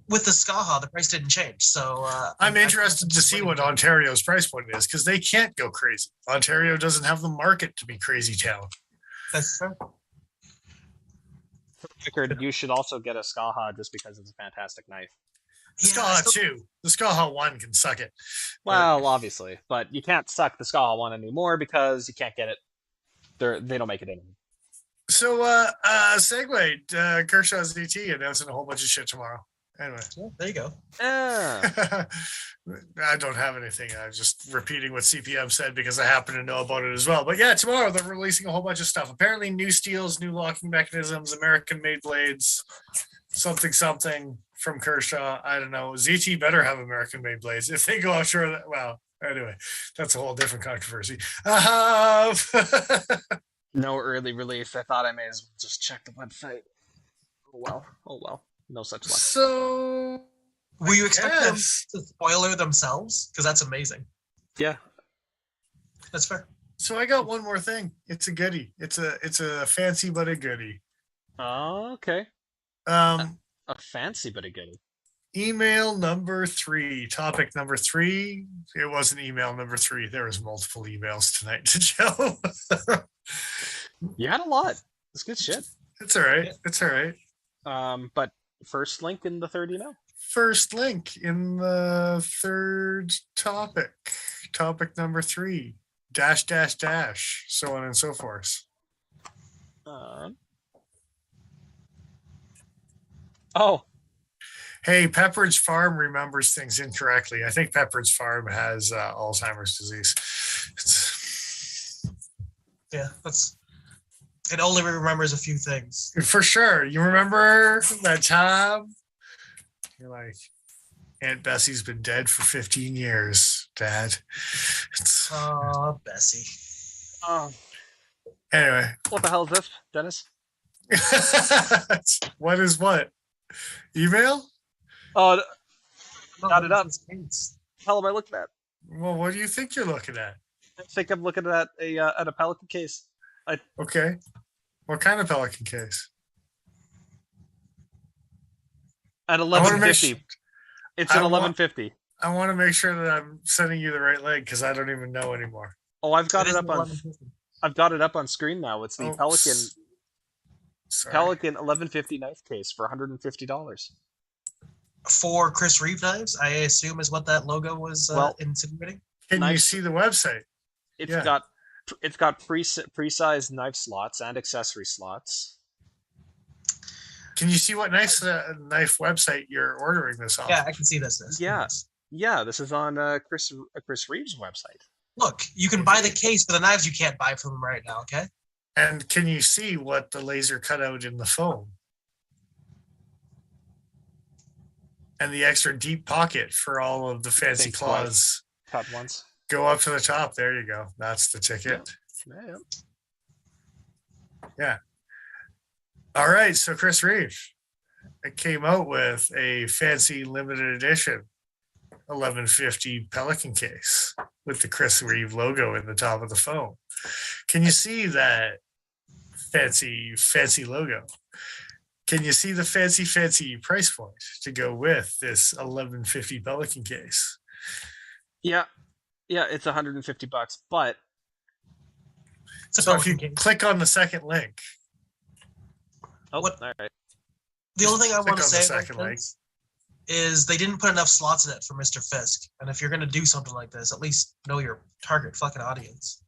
with the Skaha, the price didn't change. So I'm interested to see what Ontario's price point is because they can't go crazy. Ontario doesn't have the market to be crazy town. That's fair. For the record, you should also get a Skaha just because it's a fantastic knife. The Yeah, I Skaha still- 2, the Skaha 1 can suck it. Well, obviously, but you can't suck the Skaha one anymore because you can't get it. They don't make it anymore. So, segue, Kershaw's DT announcing a whole bunch of shit tomorrow. Anyway, Yeah, there you go. Yeah. I don't have anything. I'm just repeating what CPM said because I happen to know about it as well. But yeah, tomorrow they're releasing a whole bunch of stuff. Apparently, new steels, new locking mechanisms, American-made blades, something from Kershaw. I don't know. ZT better have American-made blades. If they go offshore, well, anyway, that's a whole different controversy. No early release. I thought I may as well just check the website. Oh well. Oh well. No such luck. So, Will you expect them yes. to spoiler themselves? Because that's amazing. Yeah. That's fair. So I got one more thing. It's a goodie. It's a fancy but a goodie. Oh, okay. Um, A fancy but a goodie. email number 3, topic number 3. It wasn't email number 3. There was multiple emails tonight to Joe. You had a lot. It's good shit. It's all right. It's all right. But first link in the third email. First link in the third topic. Topic number 3. Dash, dash, dash. So on and so forth. Oh, Hey, Pepperidge Farm remembers things incorrectly. I think Pepperidge Farm has Alzheimer's disease. Yeah, it only remembers a few things. For sure. You remember that time? You're like, Aunt Bessie's been dead for 15 years, Dad. Oh, Bessie. Anyway. what the hell is this, Dennis? What is what? Email? Oh, No, got it up. this case. hell am I looking at? Well, what do you think you're looking at? I think I'm looking at a Pelican case. Okay. What kind of Pelican case? At I wanna make 1150. It's an I want- 1150. I want to make sure that I'm sending you the right link because I don't even know anymore. Oh, I've got It it is up on. 1150. I've got it up on screen now. It's the Oh, Pelican Sorry. Pelican 1150 knife case for $150. For Chris Reeve knives, I assume is what that logo was Well- insinuating. Can you Nice. see the website? It's Yeah. got pre-sized knife slots and accessory slots. Can you see what knife website you're ordering this on? Yeah, I can see this. Yeah. Yeah, this is on Chris Reeves' website. Look, you can buy the case for the knives you can't buy from them right now, okay? And can you see what the laser cutout in the foam? And the extra deep pocket for all of the fancy Think claws. Cut once. Go up to the top. There you go. That's the ticket. Yeah. All right. So Chris Reeve, it came out with a fancy limited edition 1150 Pelican case with the Chris Reeve logo in the top of the foam. Can you see that fancy logo? Can you see the fancy price point to go with this 1150 Pelican case? Yeah. Yeah, it's $150, but It's a So if you Pelican case. click on the second link, all What- right. The only thing I click want to on the say about second link. this is they didn't put enough slots in it for Mr. Fisk. And if you're going to do something like this, at least know your target fucking audience.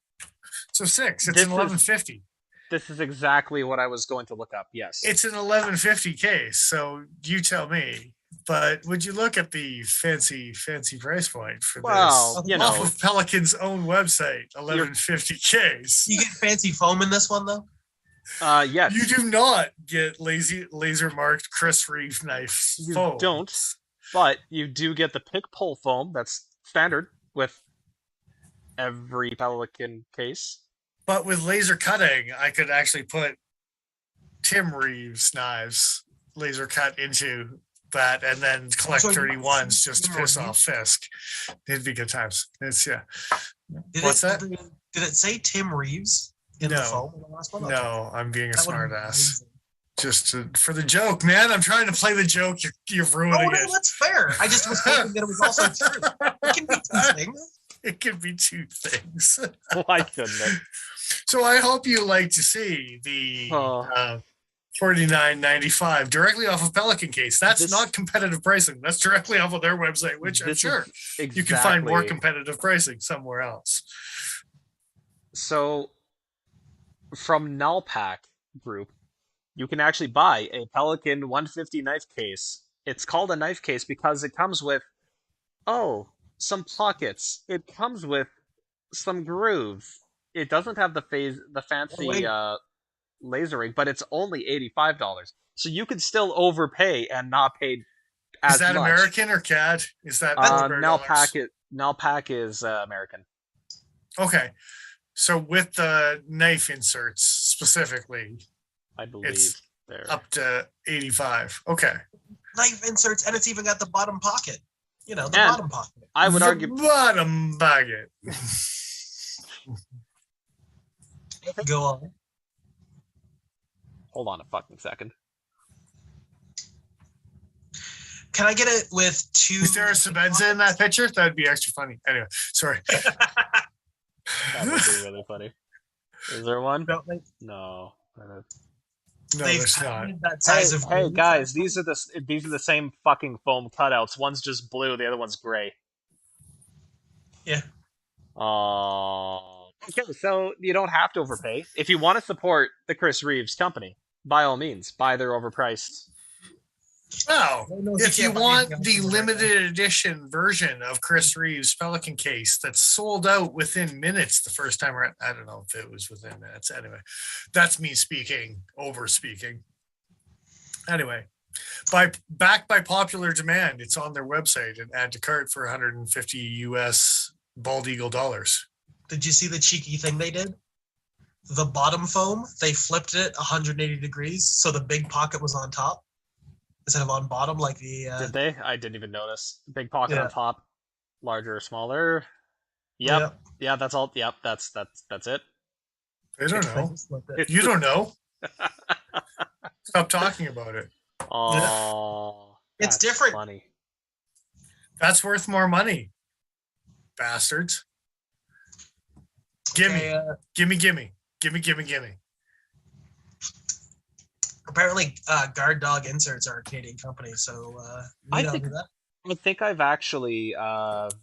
So 6, it's This an is- 1150. This is exactly what I was going to look up. Yes. It's an 1150 case, so you tell me. But would you look at the fancy price point for Well, this? you Off know, of Pelican's own website, 1150 case. You get fancy foam in this one, though? yes. You do not get laser marked Chris Reeve knife You foam. don't. But you do get the pick pull foam that's standard with every Pelican case. But with laser cutting, I could actually put Tim Reeves knives laser cut into that and then collect So you 31s just to Tim piss Reeves? off Fisk. It'd be good times. It's Did What's it, that? Did it say Tim Reeves in the No. foam in the last one? Okay. No, I'm being a That would've smart been ass. amazing. Just for the joke, man. I'm trying to play the joke. You're Oh, ruining no, it. that's fair. I just was hoping that it was also true. It can be two things. It could be two things. Why couldn't it? So I hope you like to see the Oh. $49.95 directly off of Pelican case. That's This- not competitive pricing. That's directly off of their website, which I'm This is sure exactly. you can find more competitive pricing somewhere else. So, from Nalpac Group, you can actually buy a Pelican 150 knife case. It's called a knife case because it comes with, some pockets. It comes with some grooves. It doesn't have the fancy wait. lasering, but it's only $85. So you could still overpay and not pay as Is that much. American or CAD? Is that Nalpac is American. Okay. So with the knife inserts specifically, I believe It's there. up to 85. Okay. Knife inserts, and it's even got the bottom pocket. You know, the And- bottom pocket. I would The argue. bottom bucket. Go on. Hold on a fucking second. Can I get it with two? Is there a Sebenza in that picture? That'd be extra funny. Anyway, sorry. That would be really funny. Is there one? Don't they- No. No, they've there's not. patented that size of Hey groove. guys, these are the same fucking foam cutouts. One's just blue, the other one's gray. Yeah. Oh Okay, so you don't have to overpay. If you want to support the Chris Reeves company, by all means, buy their overpriced. Oh, Lord knows if you can't buy want anything else the from them right now. limited edition version of Chris Reeves' Pelican case that's sold out within minutes the first time around, I don't know if it was within minutes. Anyway, that's me speaking, over speaking. Anyway, backed by popular demand, it's on their website and add to cart for 150 US bald eagle dollars. Did you see the cheeky thing they did? The bottom foam, they flipped it 180 degrees, so the big pocket was on top instead of on bottom, like the. Did they? I didn't even notice. Big pocket Yeah. on top, larger or smaller. Yep. Yeah, that's all. Yep, that's it. I don't know. Flipped it. You don't know. Stop talking about it. Oh, It's that's different. Funny. That's worth more money. Bastards. Gimme. Okay, Gimme. apparently, Guard Dog Inserts are a Canadian company, so I we don't think- do that. I think I've actually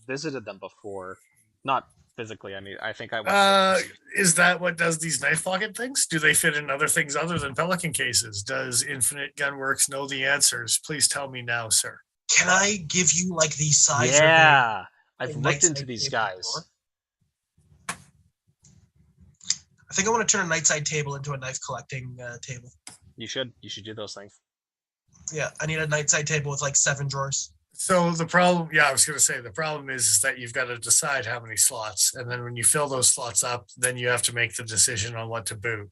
visited them before. Not physically. I mean, I think I went. Is that what does these knife pocket things? Do they fit in other things other than Pelican cases? Does Infinite Gunworks know the answers? Please tell me now, sir. Can I give you like the size? Yeah, I've a looked night into side these table guys. drawer? I think I want to turn a nightside table into a knife collecting table. You should do those things. Yeah, I need a nightside table with like 7 drawers. So the problem, yeah, I was going to say the problem is that you've got to decide how many slots, and then when you fill those slots up, then you have to make the decision on what to boot.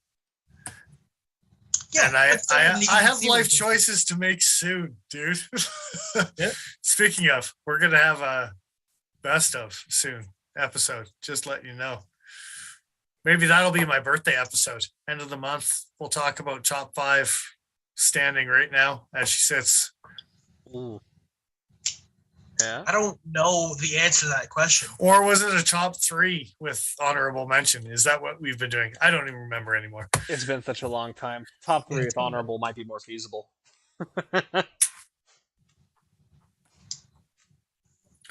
Yeah, And I but someone needs have to life see choices to make soon, dude. Yeah. Speaking of, we're gonna have a best of soon episode. Just let you know. Maybe that'll be my birthday episode. End of the month. We'll talk about top 5 standing right now as she sits. Ooh. Yeah. I don't know the answer to that question. Or was it a top 3 with honorable mention? Is that what we've been doing? I don't even remember anymore. It's been such a long time. Top 3 Yeah, with honorable might be more feasible.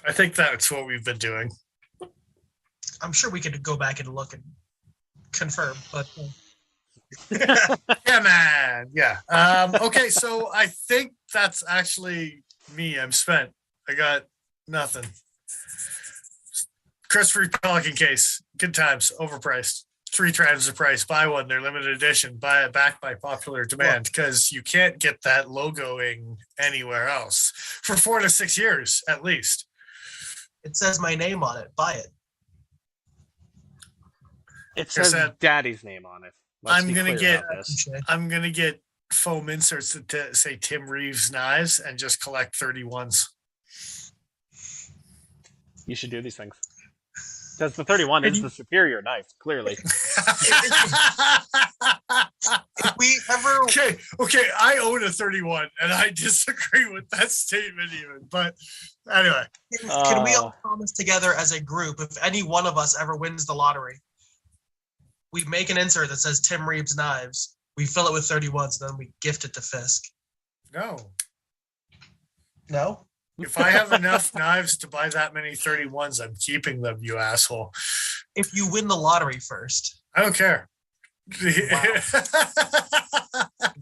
I think that's what we've been doing. I'm sure we could go back and look and confirm, but Yeah, man. Yeah. Okay, so I think that's actually me. I'm spent. I got nothing. Christopher Pelican case. Good times. Overpriced. 3 times the price. Buy one. They're limited edition. Buy it back by popular demand because you can't get that logoing anywhere else for 4 to 6 years at least. it says my name on it. Buy it. It says said- Daddy's name on it. Let's I'm be gonna clear get- about this. Touche. I'm gonna get foam inserts that say Tim Reeves knives and just collect 31s. You should do these things. Because the 31 is the superior knife, clearly. If we ever, Okay. I own a 31, and I disagree with that statement even. But anyway, can we all promise together as a group, if any one of us ever wins the lottery, we make an insert that says Tim Reeves knives, we fill it with 31s, and then we gift it to Fisk. no. No? If I have enough knives to buy that many 31s, I'm keeping them, you asshole. If you win the lottery first. I don't care.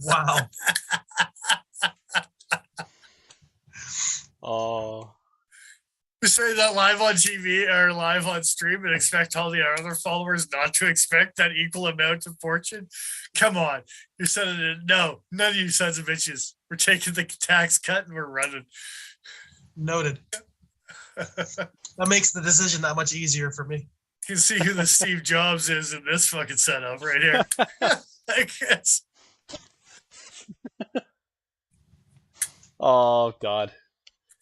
Wow. Oh. You say that live on TV or live on stream and expect all the other followers not to expect that equal amount of fortune? Come on. You're sending it. No, none of you sons of bitches. We're taking the tax cut and we're running. Noted. That makes the decision that much easier for me. You can see who the Steve Jobs is in this fucking setup right here. I guess. Oh, God.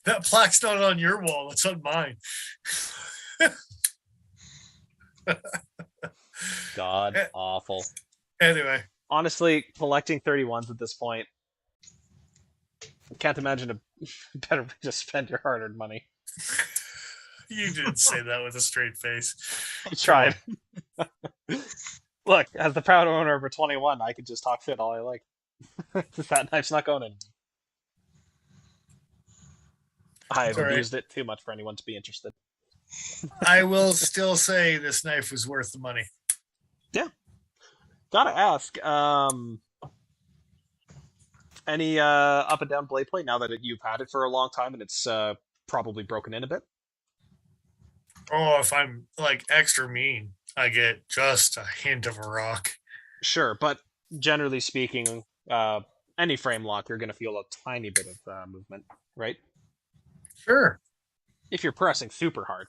That plaque's not on your wall, it's on mine. God, awful. Anyway, Honestly, collecting 31s at this point, I can't imagine a better way to spend your hard-earned money. you didn't say that with a straight face. I tried. Look, as the proud owner of a 21, I could just talk shit all I like. That knife's not going in. I've Sorry. abused it too much for anyone to be interested. I will still say this knife was worth the money. Gotta ask, any up and down blade play now that you've had it for a long time and it's probably broken in a bit? Oh, if I'm like extra mean, I get just a hint of a rock. Sure, but generally speaking, any frame lock, you're going to feel a tiny bit of movement, right? Sure. If you're pressing super hard.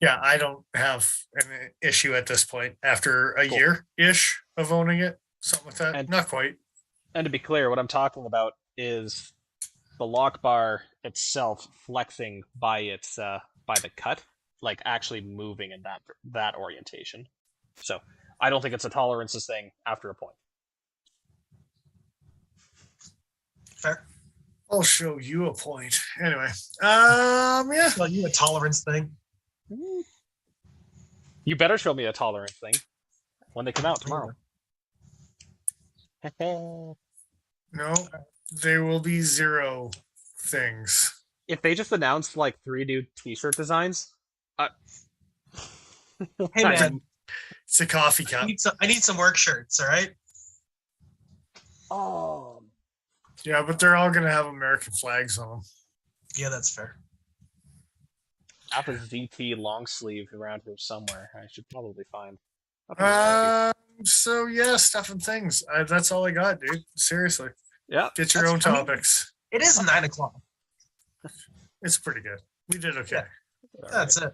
Yeah, I don't have an issue at this point after a Cool. year-ish of owning it. Something like that. And- Not quite. And to be clear, what I'm talking about is the lock bar itself flexing by its by the cut, like actually moving in that orientation. So I don't think it's a tolerances thing after a point. Fair. I'll show you a point. Anyway, yeah. Well, you a tolerance thing. You better show me a tolerance thing when they come out tomorrow. No, there will be 0 things. If they just announced like 3 new T-shirt designs, Hey man, It's a coffee cup. I need some work shirts. All right. oh, Yeah, but they're all gonna have American flags on them. Yeah, that's fair. I have a ZT long sleeve around here somewhere. I should probably find. Nothing wrong with So yeah, stuff and things. That's all I got, dude. Seriously, it. Yeah, get your That's own funny. topics. It is 9:00. It's pretty good. We did okay. all That's it.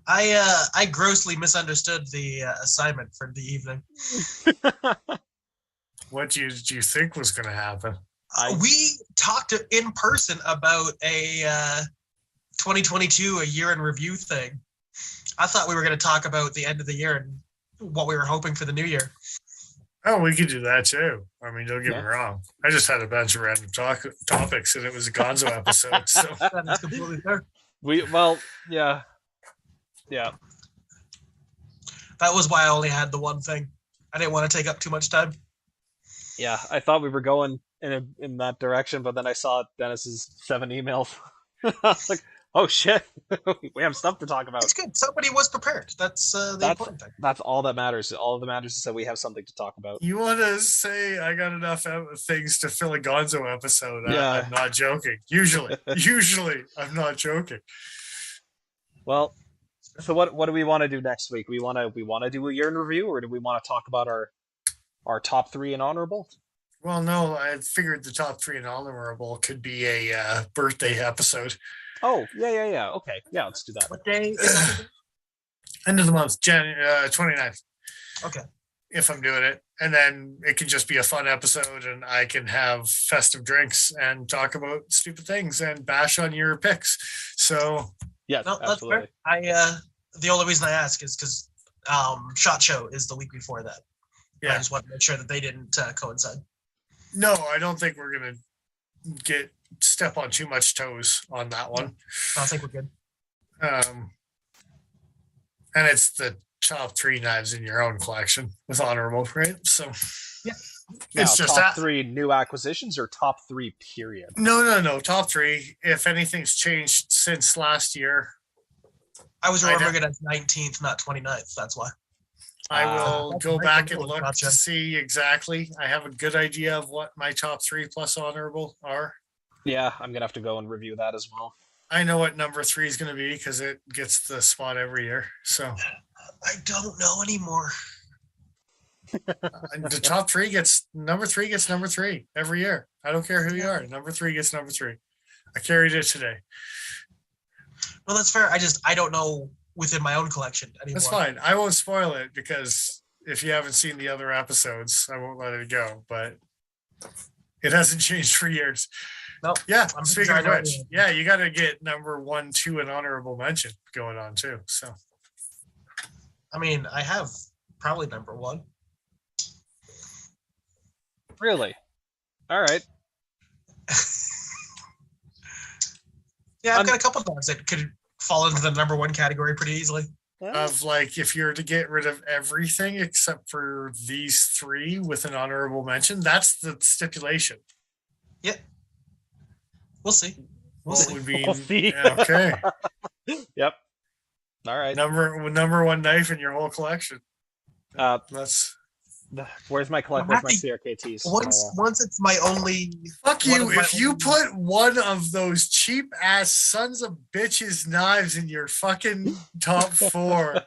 I grossly misunderstood the assignment for the evening. right. What did you think was going to happen? We talked in person about a 2022 a year in review thing. I thought we were going to talk about the end of the year and what we were hoping for the new year. Oh, we could do that too. I mean, don't get me Yeah. wrong. I just had a bunch of random topics, and it was a Gonzo episode. So That is completely fair. Yeah. That was why I only had the one thing. I didn't want to take up too much time. Yeah, I thought we were going in that direction, but then I saw Dennis's 7 emails. I was like, oh shit, we have stuff to talk about. It's good. Somebody was prepared. That's the important thing. That's all that matters. All that matters is that we have something to talk about. you want to say I got enough things to fill a Gonzo episode? Yeah. I'm not joking. Usually, I'm not joking. Well, so what do we want to do next week? We want to do a year in review, or do we want to talk about our top 3 and honorable? Well, no, I figured the top 3 and honorable could be a birthday episode. Oh, yeah. Okay, yeah, let's do that. What day is that? End of the month, January 29th. Okay. If I'm doing it. And then it can just be a fun episode and I can have festive drinks and talk about stupid things and bash on your picks. So Yes, No, that's absolutely. fair. The only reason I ask is because SHOT Show is the week before that. I yeah, just want to make sure that they didn't coincide. no, I don't think we're going to step on too much toes on that one. I think we're good. And it's the top 3 knives in your own collection with honorable, right? So Yeah. Now, it's just top that. 3 new acquisitions or top 3 period? No. Top 3. If anything's changed since last year, I was I remembering it as 19th, not 29th. That's why. I Ah, will that's go right, back the and rule, look gotcha. to see exactly. I have a good idea of what my top 3 plus honorable are. Yeah, I'm gonna have to go and review that as well. I know what number 3 is going to be because it gets the spot every year. So I don't know anymore. the top 3 gets number 3 every year. I don't care who you are. Number 3 gets number 3. I carried it today. No, that's fair. I don't know within my own collection anymore. That's fine. I won't spoil it because if you haven't seen the other episodes, I won't let it go. But it hasn't changed for years. No, Yeah. I'm Speaking sure I of know which, it. yeah, you got to get number 1, 2, and honorable mention going on too. So I mean, I have probably number 1. Really? All right. Yeah, I've Um, got a couple dogs that could fall into the number 1 category pretty easily. of like if you're to get rid of everything except for these 3 with an honorable mention, that's the stipulation. We'll see. We'll What see. would be We'll see. yeah, okay. Yep. All right. Number one knife in your whole collection. Uh, That's where's my CRKTs? Once it's my only. fuck one you. of my If you only- put one of those cheap ass sons of bitches knives in your fucking top 4,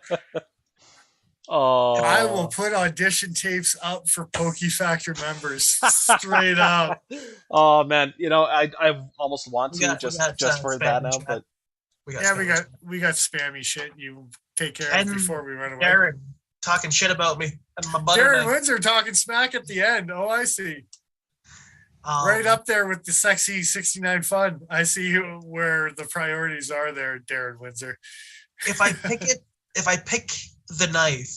Oh, I will put audition tapes up for Pokey Factor members straight up. Oh man, I almost want We to got- we just got, for spam that in now, chat. but Yeah, we got spammy shit. You take care of And before we run away. Darren talking shit about me and my butter Darren knife. Windsor talking smack at the end. Oh, I see. Right up there with the sexy 69 fun. I see where the priorities are there, Darren Windsor. If I pick the knife,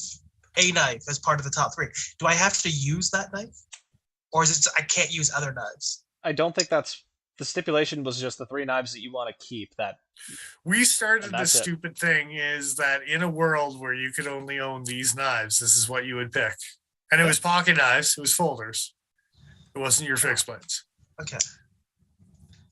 a knife as part of the top 3, do I have to use that knife, or is it I can't use other knives? I don't think that's the stipulation. Was just the 3 knives that you want to keep. That We started And this that's it. stupid thing is that in a world where you could only own these knives, this is what you would pick. And it was pocket knives, it was folders. It wasn't your fixed blades. Okay.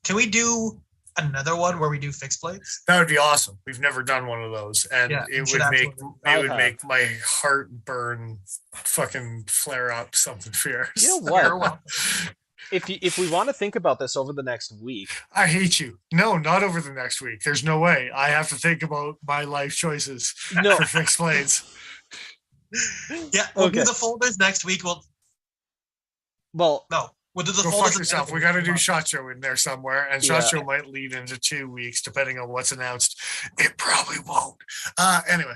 Can we do another one where we do fixed blades? That would be awesome. We've never done one of those. And Yeah, we it should would make absolutely. I it would have. make my heart burn, fucking flare up something fierce. You know You're what? welcome. If we want to think about this over the next week, I hate you. No, not over the next week. There's no way. I have to think about my life choices no, for fixed blades. Yeah, we'll Okay. do the folders next week. We'll well, do the Go folders. fuck yourself. We got to do Shot Show in there somewhere, and Shot Yeah. Show might lead into 2 weeks, depending on what's announced. It probably won't. Anyway,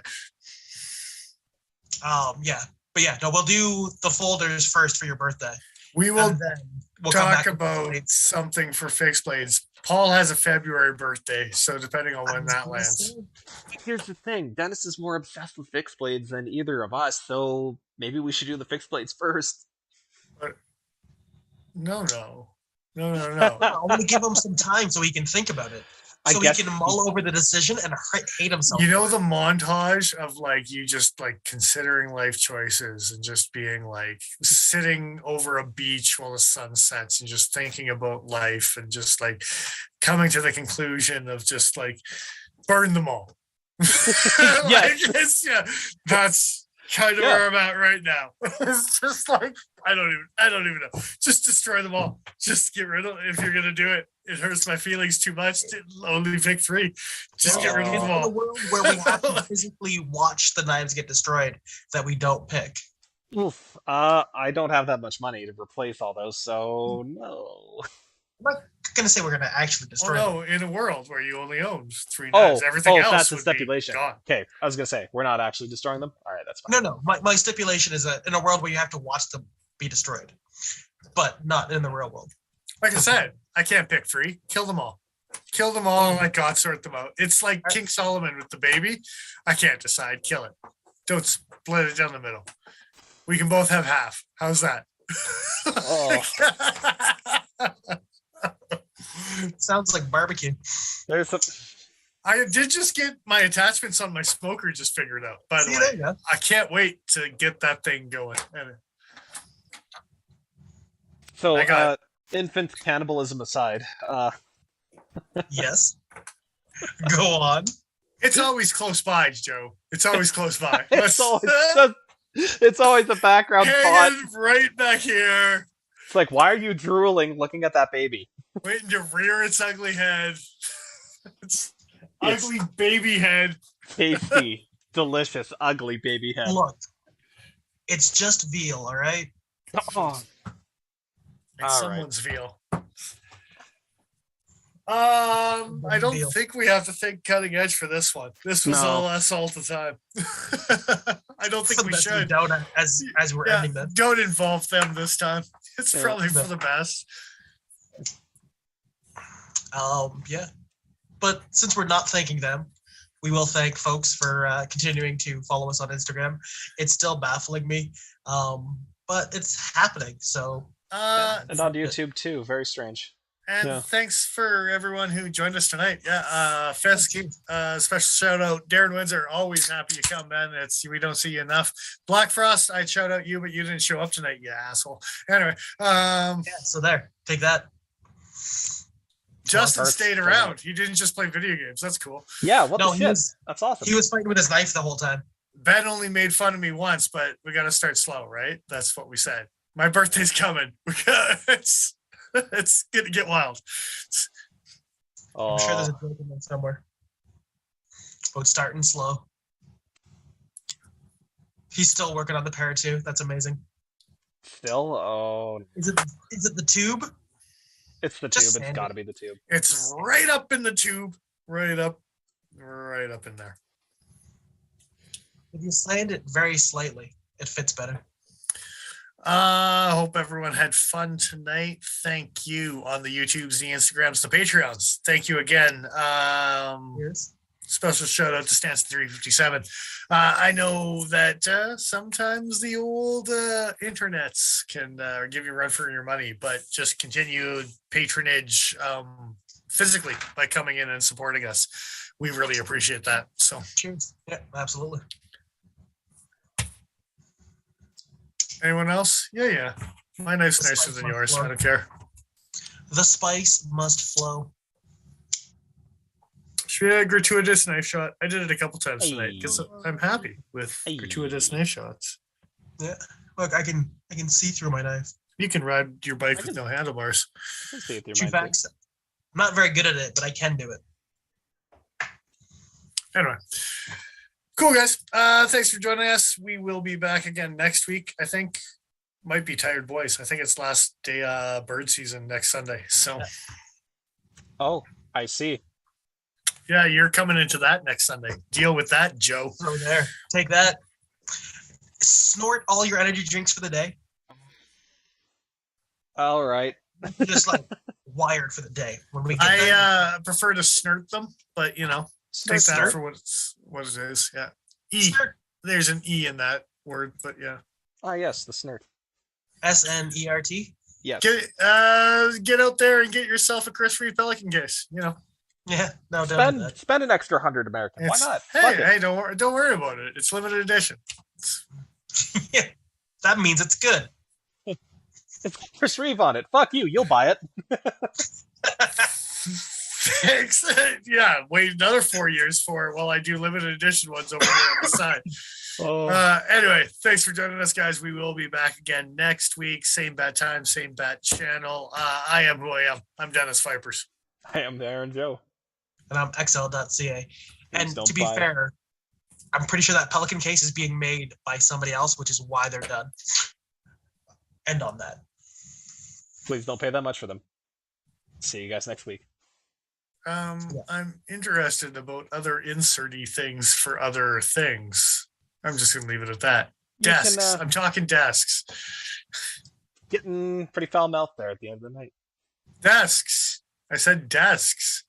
Yeah, but yeah, no, we'll do the folders first for your birthday. we will And then we'll come talk back to about blades. something for fixed blades. Paul has a February birthday, so depending on when that lands. here's the thing: Dennis is more obsessed with fixed blades than either of us, so maybe we should do the fixed blades first. No. I want to give him some time so he can think about it. I So he guess can mull over the decision and hate himself. You know the montage of like you just like considering life choices and just being like sitting over a beach while the sun sets and just thinking about life and just like coming to the conclusion of just like burn them all. Yes. Yeah, that's kind of Yeah. where I'm at right now. It's just like I don't even know. Just destroy them all. Just get rid of if you're gonna do it. It hurts my feelings too much to only pick 3. Just get rid of them In a all. world where we have to physically watch the knives get destroyed that we don't pick. Oof. I don't have that much money to replace all those, so no. I'm not gonna say we're gonna actually destroy Well, them. no, in a world where you only own 3 Oh, knives, everything else that's the would be stipulation. gone. Okay, I was gonna say we're not actually destroying them. All right, that's fine. No. My stipulation is that in a world where you have to watch them be destroyed, but not in the real world. Like I said, I can't pick 3. Kill them all. Kill them all and let God sort them out. It's like King Solomon with the baby. I can't decide. Kill it. Don't split it down the middle. We can both have half. How's that? Oh. Sounds like barbecue. There's some. I did just get my attachments on my smoker just figured out, by the See, way. there you go. I can't wait to get that thing going. So, I got- infant cannibalism aside, Yes. Go on. It's always close by, Joe. It's always close by. it's always a background thought. Hanging right back here, It's like, why are you drooling looking at that baby? waiting to rear its ugly head. Its Yes. ugly baby head. Tasty, delicious, ugly baby head. Look, it's just veal, all right? Oh, Like All someone's veal. I don't Veal. think we have to think cutting edge for this one. This was No. all us all the time. I don't think we That's the should. donut as we're Yeah, ending this. don't involve them this time. It's Yeah. probably for the best. Yeah. But since we're not thanking them, we will thank folks for continuing to follow us on Instagram. It's still baffling me, but it's happening. So and on YouTube too. Very strange. And Yeah. thanks for everyone who joined us tonight. Yeah, Fisk, special shout out, Darren Windsor. Always happy you come, man. We don't see you enough. Black Frost, I'd shout out you, but you didn't show up tonight, you asshole. Anyway, yeah, so there, take that. Justin Hurts, stayed turn around. out. He didn't just play video games. That's cool. Yeah, what No, the he shit? was- That's awesome. He was fighting with his knife the whole time. Ben only made fun of me once, but we got to start slow, right? That's what we said. My birthday's coming. It's gonna get wild. I'm sure there's a Oh, joke in there somewhere. About starting slow. He's still working on the pair too. That's amazing. still? Oh, Is it the tube? it's the Just tube. It's sand got it. to be the tube. It's right up in the tube, right up in there. If you sand it very slightly, it fits better. Hope everyone had fun tonight. Thank you on the YouTubes, the Instagrams, the Patreons. Thank you again. Here's Special shout out to Stance 357. I know that sometimes the old internets can give you a run for your money, but just continued patronage physically by coming in and supporting us. We really appreciate that. So, cheers. Yeah, absolutely. anyone else? Yeah. My knife's nicer than yours. I don't care. The spice must flow. Should be a gratuitous knife shot. I did it a couple times tonight because Hey. I'm happy with Hey. gratuitous knife shots. Yeah. Look, I can see through my knife. You can ride your bike I with can- no handlebars. I can see it through True mine, too. facts. I'm not very good at it, but I can do it. Anyway, cool guys. Thanks for joining us. We will be back again next week. I think might be tired boys. I think it's last day bird season next Sunday. So Yeah. Oh, I see. yeah, you're coming into that next Sunday. Deal with that, Joe. Over there. Take that. Snort all your energy drinks for the day. All right. Just like wired for the day. When we get there. I prefer to snort them, but you know, take that Snort? for what it is. Yeah. E. Snort. There's an E in that word, but yeah. Ah, yes, the snort. SNERT. Yes. Get out there and get yourself a Chris Free Pelican case. You know, Yeah, no doubt. Spend an extra 100 American. Why It's- not? Fuck it. Hey, don't worry about it. It's limited edition. Yeah, that means it's good. It's Chris Reeve on it. Fuck you. You'll buy it. Thanks. Yeah, wait another 4 years for it while I do limited edition ones over here on the side. Oh. Anyway, thanks for joining us, guys. We will be back again next week. Same bad time, same bad channel. I am who I am. I'm Dennis Vipers. I am Aaron Joe. And I'm XL.ca. And don't to be buy it. fair, I'm pretty sure that Pelican case is being made by somebody else, which is why they're done. End on that. Please don't pay that much for them. See you guys next week. I'm interested about other inserty things for other things. I'm just gonna leave it at that. You can, Desks. I'm talking desks. Getting pretty foul mouthed there at the end of the night. Desks. I said desks.